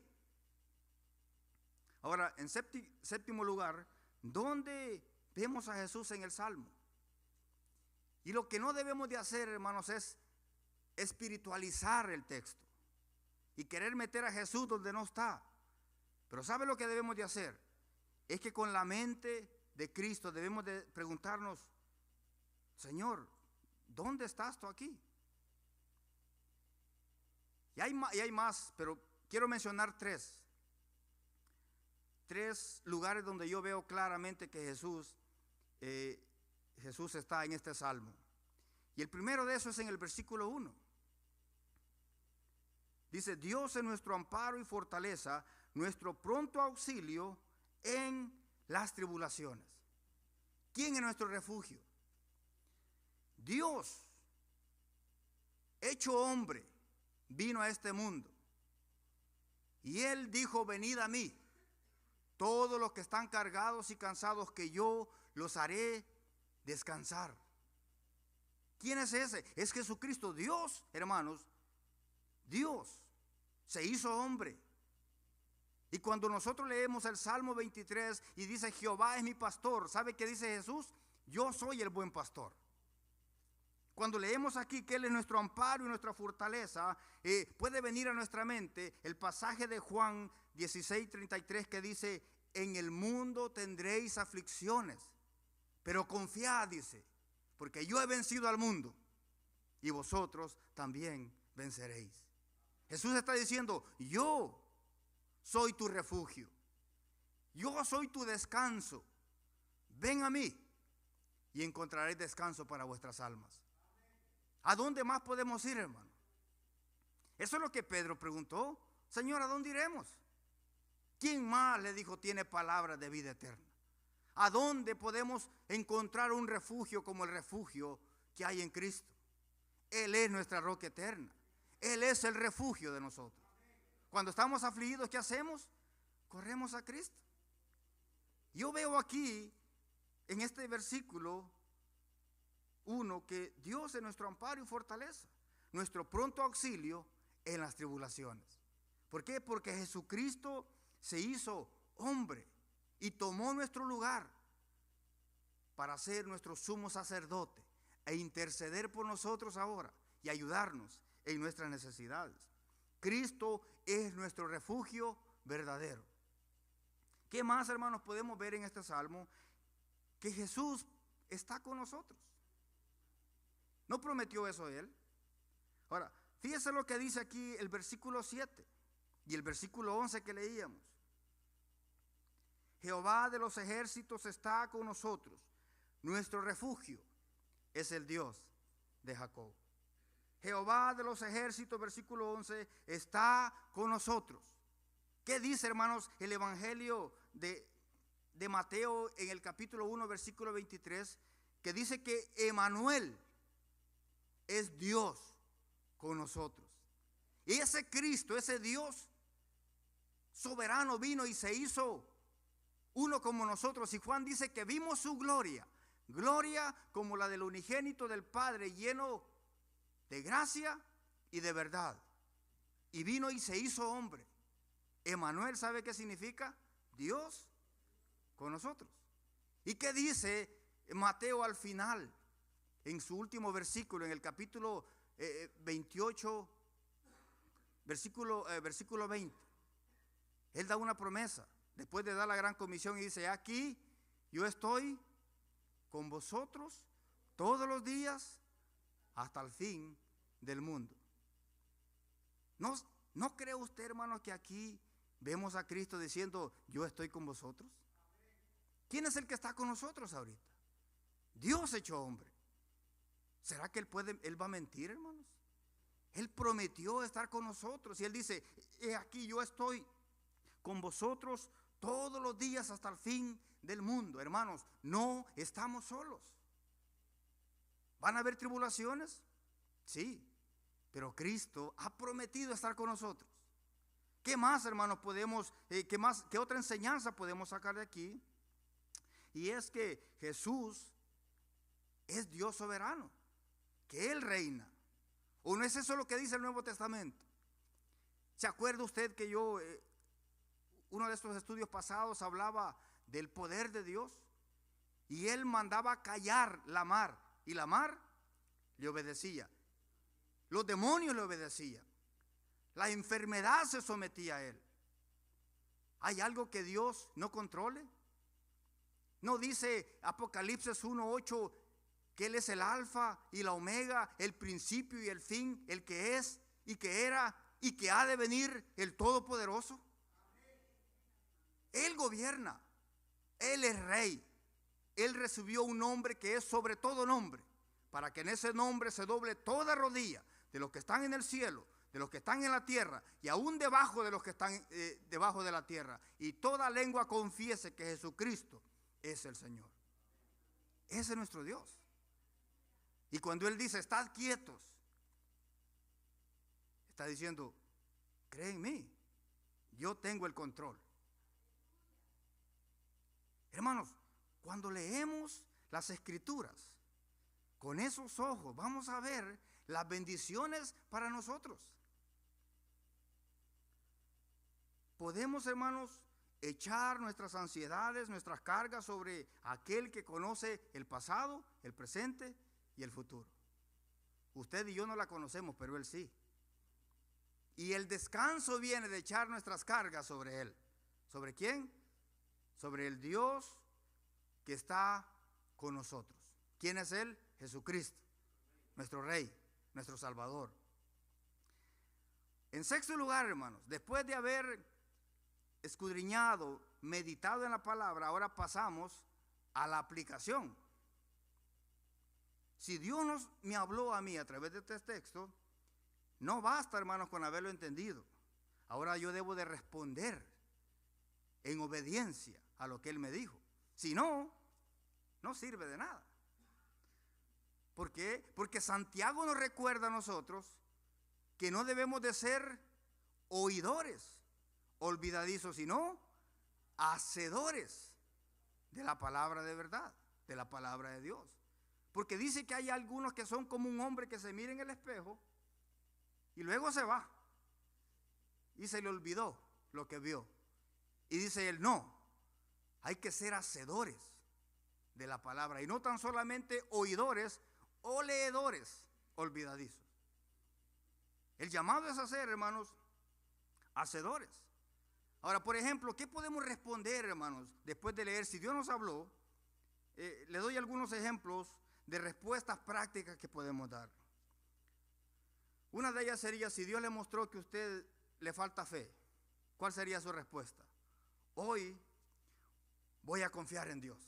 Ahora, en séptimo lugar, ¿dónde vemos a Jesús en el Salmo? Y lo que no debemos de hacer, hermanos, es espiritualizar el texto y querer meter a Jesús donde no está. Pero ¿sabe lo que debemos de hacer? Es que con la mente de Cristo debemos de preguntarnos: Señor, ¿dónde estás tú aquí? Y hay más, pero quiero mencionar tres lugares donde yo veo claramente que Jesús está en este salmo. Y el primero de esos es en el versículo 1. Dice: Dios es nuestro amparo y fortaleza, nuestro pronto auxilio en las tribulaciones. ¿Quién es nuestro refugio? Dios, hecho hombre, vino a este mundo. Y Él dijo: venid a mí, todos los que están cargados y cansados, que yo los haré descansar. ¿Quién es ese? Es Jesucristo. Dios, hermanos, Dios se hizo hombre. Y cuando nosotros leemos el Salmo 23 y dice: Jehová es mi pastor, ¿sabe qué dice Jesús? Yo soy el buen pastor. Cuando leemos aquí que Él es nuestro amparo y nuestra fortaleza, puede venir a nuestra mente el pasaje de Juan 16:33 que dice: en el mundo tendréis aflicciones, pero confiad, dice, porque yo he vencido al mundo y vosotros también venceréis. Jesús está diciendo: yo soy tu refugio, yo soy tu descanso. Ven a mí y encontraréis descanso para vuestras almas. ¿A dónde más podemos ir, hermano? Eso es lo que Pedro preguntó: Señor, ¿a dónde iremos? ¿Quién más, le dijo, tiene palabras de vida eterna? ¿A dónde podemos encontrar un refugio como el refugio que hay en Cristo? Él es nuestra roca eterna. Él es el refugio de nosotros. Cuando estamos afligidos, ¿qué hacemos? Corremos a Cristo. Yo veo aquí, en este versículo 1, que Dios es nuestro amparo y fortaleza, nuestro pronto auxilio en las tribulaciones. ¿Por qué? Porque Jesucristo se hizo hombre y tomó nuestro lugar para ser nuestro sumo sacerdote e interceder por nosotros ahora y ayudarnos en nuestras necesidades. Cristo es nuestro refugio verdadero. ¿Qué más, hermanos, podemos ver en este salmo? Que Jesús está con nosotros. ¿No prometió eso él? Ahora, fíjese lo que dice aquí el versículo 7 y el versículo 11 que leíamos. Jehová de los ejércitos está con nosotros. Nuestro refugio es el Dios de Jacob. Jehová de los ejércitos, versículo 11, está con nosotros. ¿Qué dice, hermanos, el evangelio de Mateo en el capítulo 1, versículo 23? Que dice que Emmanuel es Dios con nosotros. Y ese Cristo, ese Dios soberano vino y se hizo uno como nosotros. Y Juan dice que vimos su gloria, gloria como la del unigénito del Padre, lleno de gracia y de verdad. Y vino y se hizo hombre. Emmanuel, ¿sabe qué significa? Dios con nosotros. ¿Y qué dice Mateo al final? En su último versículo, en el capítulo 28, versículo 20. Él da una promesa, después de dar la gran comisión, y dice: aquí yo estoy con vosotros todos los días hasta el fin del mundo. ¿No cree usted, hermano, que aquí vemos a Cristo diciendo: yo estoy con vosotros? ¿Quién es el que está con nosotros ahorita? Dios hecho hombre. ¿Será que él va a mentir, hermanos? Él prometió estar con nosotros y él dice: he aquí yo estoy con vosotros todos los días hasta el fin del mundo. Hermanos, no estamos solos. ¿Van a haber tribulaciones? Sí, pero Cristo ha prometido estar con nosotros. ¿Qué más, hermanos, qué otra enseñanza podemos sacar de aquí? Y es que Jesús es Dios soberano, que Él reina. ¿O no es eso lo que dice el Nuevo Testamento? ¿Se acuerda usted que uno de estos estudios pasados hablaba del poder de Dios? Y Él mandaba callar la mar, y la mar le obedecía. Los demonios le obedecían. La enfermedad se sometía a Él. ¿Hay algo que Dios no controle? ¿No dice Apocalipsis 1:8 que Él es el alfa y la omega, el principio y el fin, el que es y que era y que ha de venir, el todopoderoso? Él gobierna, Él es rey. Él recibió un nombre que es sobre todo nombre, para que en ese nombre se doble toda rodilla de los que están en el cielo, de los que están en la tierra y aún debajo de los que están debajo de la tierra, y toda lengua confiese que Jesucristo es el Señor. Ese es nuestro Dios. Y cuando Él dice: estad quietos, está diciendo: cree en mí, yo tengo el control. Hermanos, cuando leemos las Escrituras con esos ojos, vamos a ver las bendiciones para nosotros. Podemos, hermanos, echar nuestras ansiedades, nuestras cargas sobre aquel que conoce el pasado, el presente y el futuro. Usted y yo no la conocemos, pero Él sí. Y el descanso viene de echar nuestras cargas sobre Él. ¿Sobre quién? Sobre el Dios que está con nosotros. ¿Quién es Él? Jesucristo, nuestro Rey, nuestro Salvador. En sexto lugar, hermanos, después de haber escudriñado, meditado en la palabra, ahora pasamos a la aplicación. Si Dios me habló a mí a través de este texto, no basta, hermanos, con haberlo entendido. Ahora yo debo de responder en obediencia a lo que Él me dijo. Si no, no sirve de nada. ¿Por qué? Porque Santiago nos recuerda a nosotros que no debemos de ser oidores olvidadizos, sino hacedores de la palabra de verdad, de la palabra de Dios. Porque dice que hay algunos que son como un hombre que se mira en el espejo y luego se va y se le olvidó lo que vio. Y dice él, no, hay que ser hacedores de la palabra y no tan solamente oidores o leedores olvidadizos. El llamado es a ser, hermanos, hacedores. Ahora, por ejemplo, ¿qué podemos responder, hermanos, después de leer? Si Dios nos habló, le doy algunos ejemplos de respuestas prácticas que podemos dar. Una de ellas sería, si Dios le mostró que a usted le falta fe, ¿cuál sería su respuesta? Hoy voy a confiar en Dios.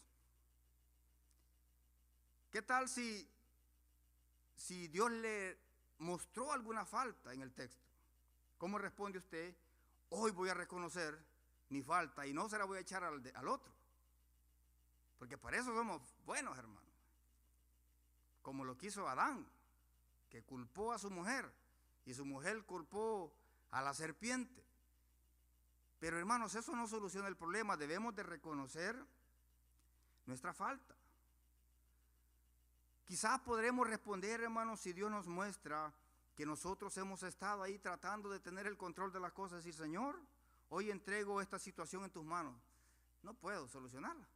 ¿Qué tal si Dios le mostró alguna falta en el texto? ¿Cómo responde usted? Hoy voy a reconocer mi falta y no se la voy a echar al otro. Porque para eso somos buenos, hermanos. Como lo quiso Adán, que culpó a su mujer y su mujer culpó a la serpiente. Pero hermanos, eso no soluciona el problema. Debemos de reconocer nuestra falta. Quizás podremos responder, hermanos, si Dios nos muestra que nosotros hemos estado ahí tratando de tener el control de las cosas, y decir, Señor, hoy entrego esta situación en tus manos. No puedo solucionarla.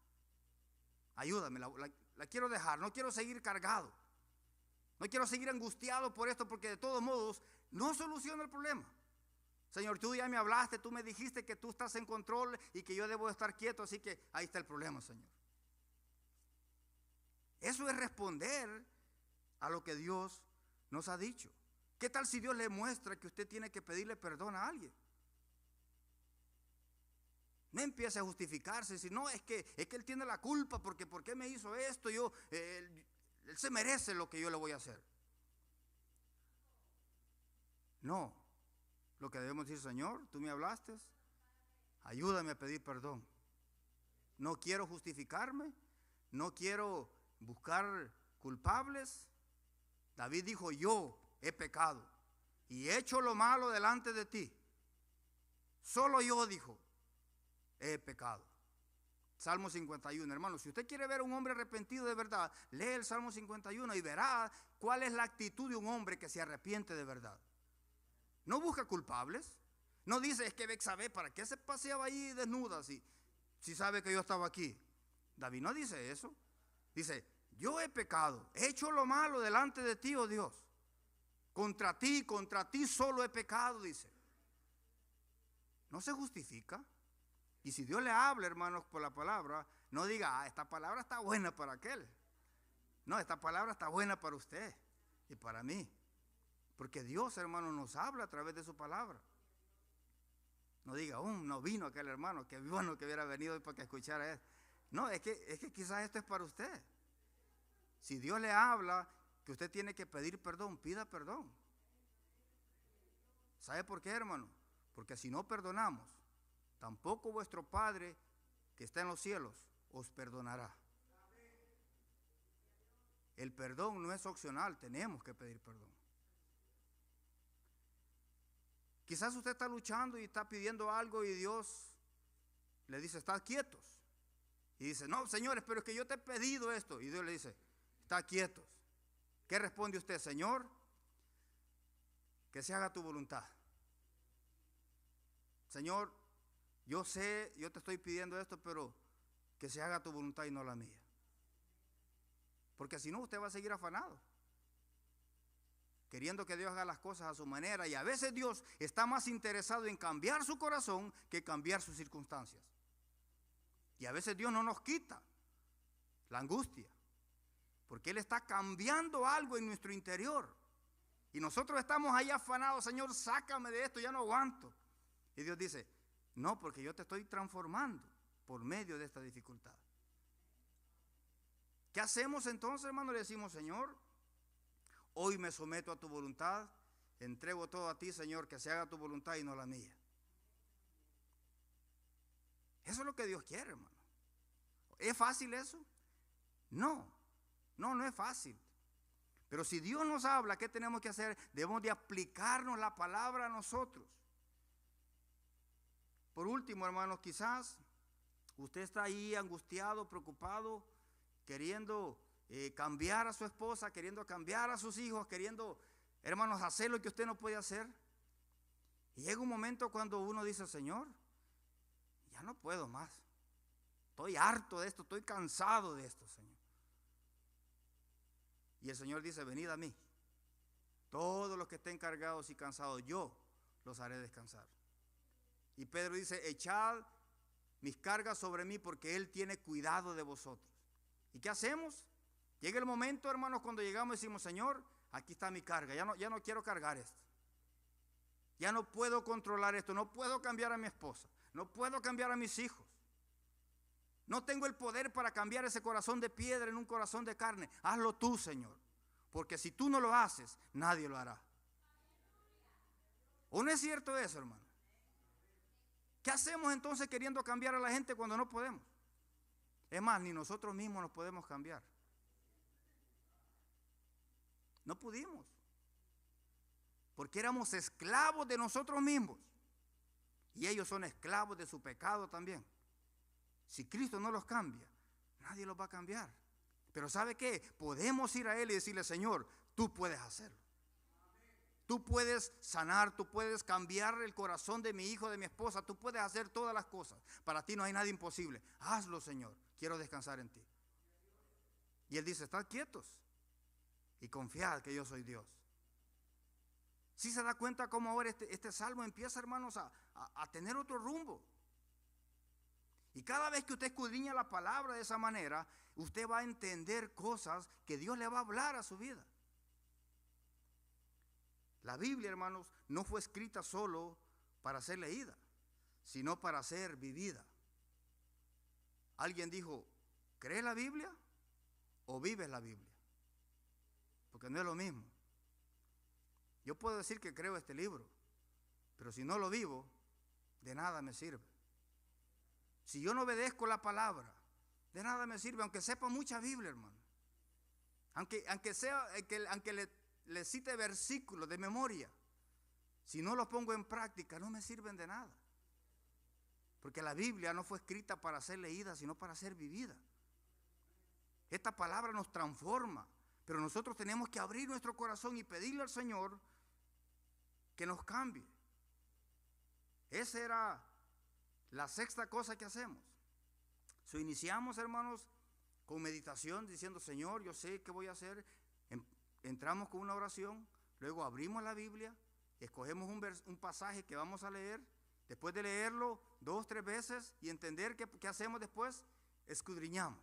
Ayúdame, la quiero dejar, no quiero seguir cargado. No quiero seguir angustiado por esto, porque de todos modos no soluciona el problema. Señor, tú ya me hablaste, tú me dijiste que tú estás en control y que yo debo estar quieto, así que ahí está el problema, Señor. Eso es responder a lo que Dios nos ha dicho. ¿Qué tal si Dios le muestra que usted tiene que pedirle perdón a alguien? No empiece a justificarse, si no, es que él tiene la culpa, porque ¿por qué me hizo esto? Él se merece lo que yo le voy a hacer. No, lo que debemos decir, Señor, tú me hablaste, ayúdame a pedir perdón. No quiero justificarme, no quiero buscar culpables. David dijo, yo he pecado y he hecho lo malo delante de ti. Solo yo, dijo, he pecado. Salmo 51, hermano, si usted quiere ver a un hombre arrepentido de verdad, lee el Salmo 51 y verá cuál es la actitud de un hombre que se arrepiente de verdad. No busca culpables. No dice, es que Betsabé, ¿para qué se paseaba ahí desnuda si sabe que yo estaba aquí? David no dice eso. Dice, yo he pecado, he hecho lo malo delante de ti, oh Dios. Contra ti solo he pecado, dice. No se justifica. Y si Dios le habla, hermanos, por la palabra, no diga, esta palabra está buena para aquel. No, esta palabra está buena para usted y para mí. Porque Dios, hermano, nos habla a través de su palabra. No diga, no vino aquel hermano, que bueno que hubiera venido hoy para que escuchara esto. No, es que quizás esto es para usted. Si Dios le habla que usted tiene que pedir perdón, pida perdón. ¿Sabe por qué, hermano? Porque si no perdonamos, tampoco vuestro Padre que está en los cielos os perdonará. El perdón no es opcional, tenemos que pedir perdón. Quizás usted está luchando y está pidiendo algo y Dios le dice, estad quietos. Y dice, no, señores, pero es que yo te he pedido esto. Y Dios le dice, estad quietos. ¿Qué responde usted, Señor? Que se haga tu voluntad. Señor, yo sé, yo te estoy pidiendo esto, pero que se haga tu voluntad y no la mía. Porque si no, usted va a seguir afanado, queriendo que Dios haga las cosas a su manera. Y a veces Dios está más interesado en cambiar su corazón que cambiar sus circunstancias. Y a veces Dios no nos quita la angustia, porque Él está cambiando algo en nuestro interior. Y nosotros estamos ahí afanados, Señor, sácame de esto, ya no aguanto. Y Dios dice, no, porque yo te estoy transformando por medio de esta dificultad. ¿Qué hacemos entonces, hermano? Le decimos, Señor, hoy me someto a tu voluntad, entrego todo a ti, Señor, que se haga tu voluntad y no la mía. Eso es lo que Dios quiere, hermano. ¿Es fácil eso? No es fácil. Pero si Dios nos habla, ¿qué tenemos que hacer? Debemos de aplicarnos la palabra a nosotros. Por último, hermanos, quizás usted está ahí angustiado, preocupado, queriendo cambiar a su esposa, queriendo cambiar a sus hijos, queriendo, hermanos, hacer lo que usted no puede hacer. Y llega un momento cuando uno dice, Señor, ya no puedo más. Estoy harto de esto, estoy cansado de esto, Señor. Y el Señor dice, venid a mí. Todos los que estén cargados y cansados, yo los haré descansar. Y Pedro dice, echad mis cargas sobre mí porque Él tiene cuidado de vosotros. ¿Y qué hacemos? Llega el momento, hermanos, cuando llegamos y decimos, Señor, aquí está mi carga, ya no quiero cargar esto. Ya no puedo controlar esto, no puedo cambiar a mi esposa, no puedo cambiar a mis hijos. No tengo el poder para cambiar ese corazón de piedra en un corazón de carne. Hazlo tú, Señor. Porque si tú no lo haces, nadie lo hará. ¿O no es cierto eso, hermano? ¿Qué hacemos entonces queriendo cambiar a la gente cuando no podemos? Es más, ni nosotros mismos nos podemos cambiar. No pudimos. Porque éramos esclavos de nosotros mismos. Y ellos son esclavos de su pecado también. Si Cristo no los cambia, nadie los va a cambiar. Pero ¿sabe qué? Podemos ir a Él y decirle, Señor, tú puedes hacerlo. Tú puedes sanar, tú puedes cambiar el corazón de mi hijo, de mi esposa, tú puedes hacer todas las cosas. Para ti no hay nada imposible. Hazlo, Señor, quiero descansar en ti. Y Él dice, estad quietos y confiad que yo soy Dios. ¿Sí se da cuenta cómo ahora este salmo empieza, hermanos, a tener otro rumbo? Y cada vez que usted escudriña la palabra de esa manera, usted va a entender cosas que Dios le va a hablar a su vida. La Biblia, hermanos, no fue escrita solo para ser leída, sino para ser vivida. Alguien dijo, ¿crees la Biblia o vives la Biblia? Porque no es lo mismo. Yo puedo decir que creo este libro, pero si no lo vivo, de nada me sirve. Si yo no obedezco la palabra, de nada me sirve, aunque sepa mucha Biblia, hermano. Aunque le cite versículos de memoria, si no los pongo en práctica, no me sirven de nada. Porque la Biblia no fue escrita para ser leída, sino para ser vivida. Esta palabra nos transforma, pero nosotros tenemos que abrir nuestro corazón y pedirle al Señor que nos cambie. Esa era la sexta cosa que hacemos. Iniciamos, hermanos, con meditación, diciendo, Señor, yo sé qué voy a hacer. Entramos con una oración, luego abrimos la Biblia, escogemos un pasaje que vamos a leer. Después de leerlo 2, 3 veces y entender qué hacemos después, escudriñamos.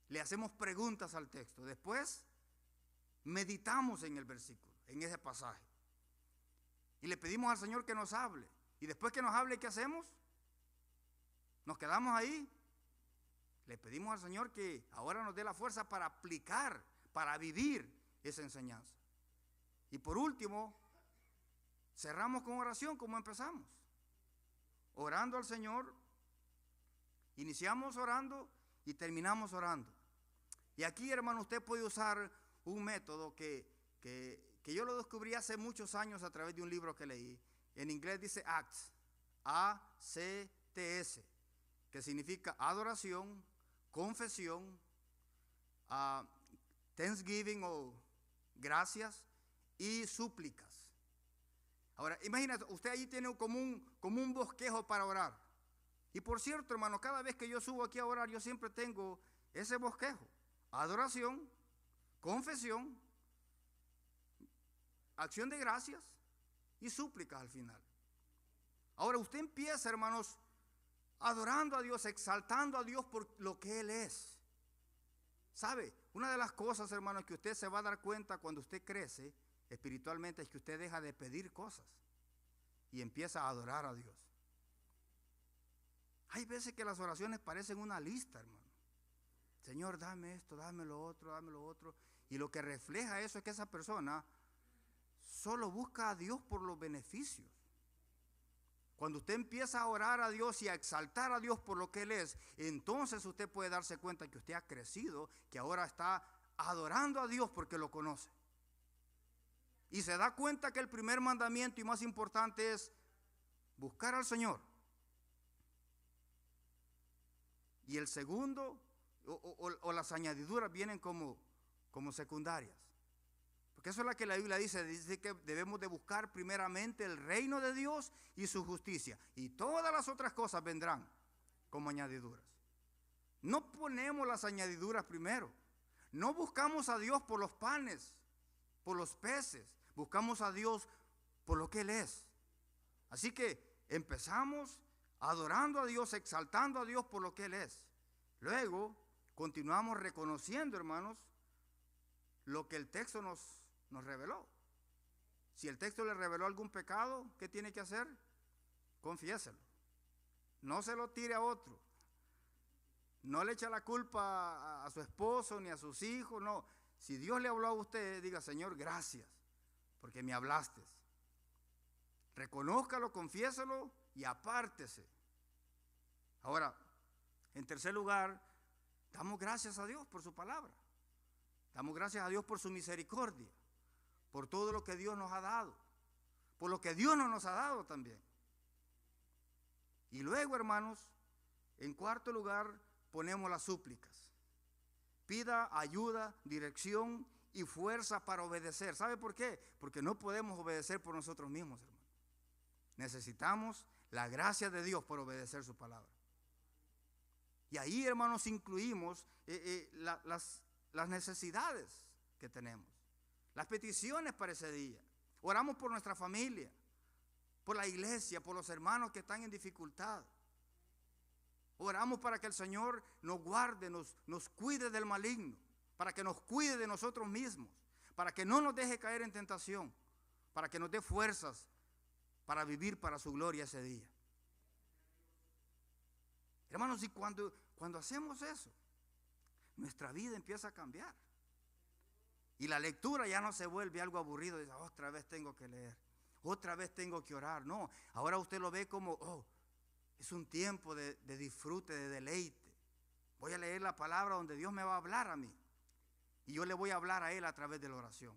Le hacemos preguntas al texto. Después meditamos en el versículo, en ese pasaje. Y le pedimos al Señor que nos hable. Y después que nos hable, ¿qué hacemos? Nos quedamos ahí. Le pedimos al Señor que ahora nos dé la fuerza para aplicar, para vivir esa enseñanza. Y por último, cerramos con oración como empezamos. Orando al Señor. Iniciamos orando y terminamos orando. Y aquí, hermano, usted puede usar un método que yo lo descubrí hace muchos años a través de un libro que leí. En inglés dice ACTS, A-C-T-S, que significa adoración, confesión, thanksgiving o gracias y súplicas. Ahora, imagínate, usted allí tiene como un bosquejo para orar. Y por cierto, hermano, cada vez que yo subo aquí a orar, yo siempre tengo ese bosquejo. Adoración, confesión, acción de gracias y súplicas al final. Ahora usted empieza, hermanos, adorando a Dios, exaltando a Dios por lo que Él es. ¿Sabe? Una de las cosas, hermanos, que usted se va a dar cuenta cuando usted crece espiritualmente es que usted deja de pedir cosas y empieza a adorar a Dios. Hay veces que las oraciones parecen una lista, hermano. Señor, dame esto, dame lo otro, dame lo otro. Y lo que refleja eso es que esa persona solo busca a Dios por los beneficios. Cuando usted empieza a orar a Dios y a exaltar a Dios por lo que Él es, entonces usted puede darse cuenta que usted ha crecido, que ahora está adorando a Dios porque lo conoce. Y se da cuenta que el primer mandamiento y más importante es buscar al Señor. Y el segundo o las añadiduras vienen como secundarias. Porque eso es lo que la Biblia dice. Dice que debemos de buscar primeramente el reino de Dios y su justicia. Y todas las otras cosas vendrán como añadiduras. No ponemos las añadiduras primero. No buscamos a Dios por los panes, por los peces. Buscamos a Dios por lo que Él es. Así que empezamos adorando a Dios, exaltando a Dios por lo que Él es. Luego continuamos reconociendo, hermanos, lo que el texto nos reveló. Si el texto le reveló algún pecado, ¿qué tiene que hacer? Confiéselo. No se lo tire a otro. No le echa la culpa a su esposo ni a sus hijos, no. Si Dios le habló a usted, diga: Señor, gracias, porque me hablaste. Reconózcalo, confiéselo y apártese. Ahora, en tercer lugar, damos gracias a Dios por su palabra. Damos gracias a Dios por su misericordia, por todo lo que Dios nos ha dado, por lo que Dios no nos ha dado también. Y luego, hermanos, en cuarto lugar, ponemos las súplicas. Pida ayuda, dirección y fuerza para obedecer. ¿Sabe por qué? Porque no podemos obedecer por nosotros mismos, hermanos. Necesitamos la gracia de Dios por obedecer su palabra. Y ahí, hermanos, incluimos las necesidades que tenemos, las peticiones para ese día. Oramos por nuestra familia, por la iglesia, por los hermanos que están en dificultad. Oramos para que el Señor nos guarde, nos cuide del maligno, para que nos cuide de nosotros mismos, para que no nos deje caer en tentación, para que nos dé fuerzas para vivir para su gloria ese día. Hermanos, y cuando hacemos eso, nuestra vida empieza a cambiar. Y la lectura ya no se vuelve algo aburrido. Dice: otra vez tengo que leer, otra vez tengo que orar. No, ahora usted lo ve como, es un tiempo de disfrute, de deleite. Voy a leer la palabra donde Dios me va a hablar a mí. Y yo le voy a hablar a Él a través de la oración.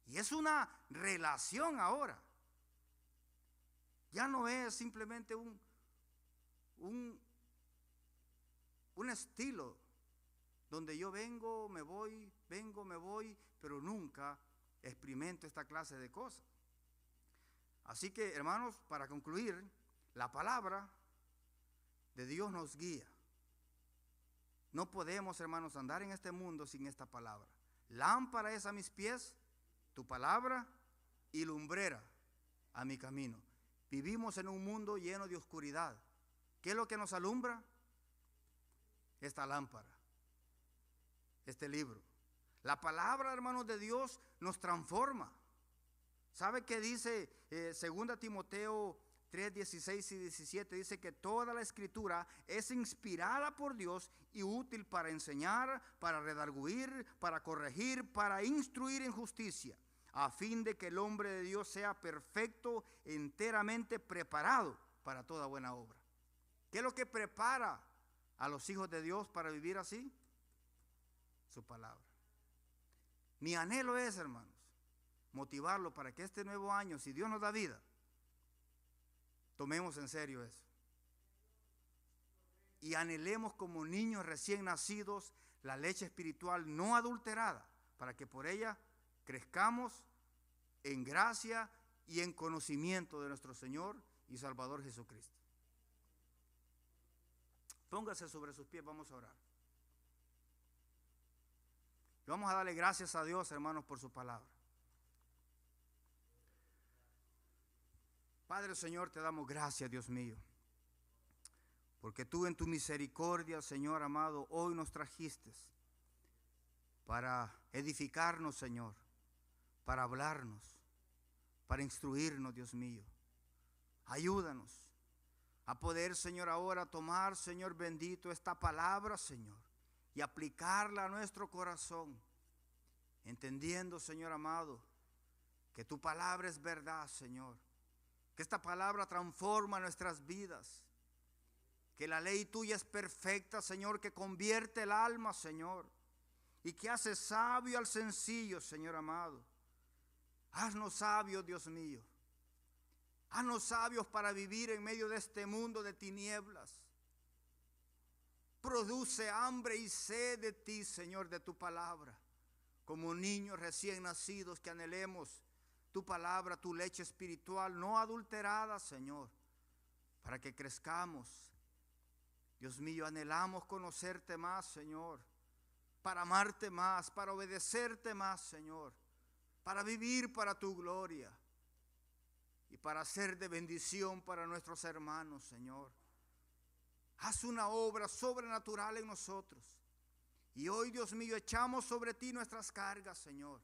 Y es una relación ahora. Ya no es simplemente un estilo donde yo vengo, me voy, pero nunca experimento esta clase de cosas. Así que, hermanos, para concluir, la palabra de Dios nos guía. No podemos, hermanos, andar en este mundo sin esta palabra. Lámpara es a mis pies tu palabra y lumbrera a mi camino. Vivimos en un mundo lleno de oscuridad. ¿Qué es lo que nos alumbra? Esta lámpara, este libro. La palabra, hermanos, de Dios nos transforma. ¿Sabe qué dice 2 Timoteo 3, 16 y 17? Dice que toda la escritura es inspirada por Dios y útil para enseñar, para redarguir, para corregir, para instruir en justicia, a fin de que el hombre de Dios sea perfecto, enteramente preparado para toda buena obra. ¿Qué es lo que prepara a los hijos de Dios para vivir así? Su palabra. Mi anhelo es, hermanos, motivarlo para que este nuevo año, si Dios nos da vida, tomemos en serio eso. Y anhelemos como niños recién nacidos la leche espiritual no adulterada, para que por ella crezcamos en gracia y en conocimiento de nuestro Señor y Salvador Jesucristo. Póngase sobre sus pies, vamos a orar. Y vamos a darle gracias a Dios, hermanos, por su palabra. Padre, Señor, te damos gracias, Dios mío, porque tú en tu misericordia, Señor amado, hoy nos trajiste para edificarnos, Señor, para hablarnos, para instruirnos, Dios mío. Ayúdanos a poder, Señor, ahora tomar, Señor bendito, esta palabra, Señor, y aplicarla a nuestro corazón, entendiendo, Señor amado, que tu palabra es verdad, Señor, que esta palabra transforma nuestras vidas, que la ley tuya es perfecta, Señor, que convierte el alma, Señor, y que hace sabio al sencillo, Señor amado. Haznos sabios, Dios mío. Haznos sabios para vivir en medio de este mundo de tinieblas. Produce hambre y sed de ti, Señor, de tu palabra. como niños recién nacidos, que anhelemos tu palabra, tu leche espiritual, no adulterada, Señor, para que crezcamos. Dios mío, anhelamos conocerte más, Señor, para amarte más, para obedecerte más, Señor, para vivir para tu gloria y para ser de bendición para nuestros hermanos, Señor. Haz una obra sobrenatural en nosotros. Y hoy, Dios mío, echamos sobre ti nuestras cargas, Señor.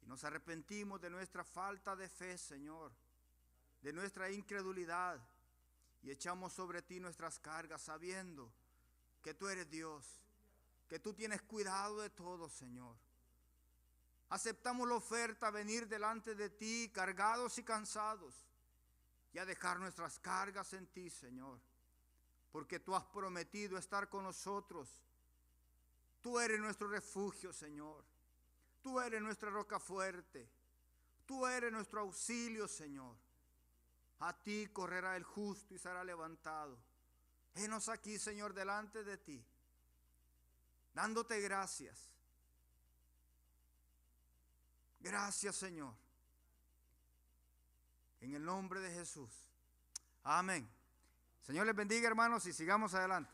Y nos arrepentimos de nuestra falta de fe, Señor, de nuestra incredulidad. Y echamos sobre ti nuestras cargas, sabiendo que tú eres Dios, que tú tienes cuidado de todo, Señor. Aceptamos la oferta, venir delante de ti, cargados y cansados, y a dejar nuestras cargas en ti, Señor, porque tú has prometido estar con nosotros. Tú eres nuestro refugio, Señor. Tú eres nuestra roca fuerte. Tú eres nuestro auxilio, Señor. A ti correrá el justo y será levantado. Henos aquí, Señor, delante de ti, dándote gracias. Gracias, Señor. En el nombre de Jesús. Amén. Señor les bendiga, hermanos, y sigamos adelante.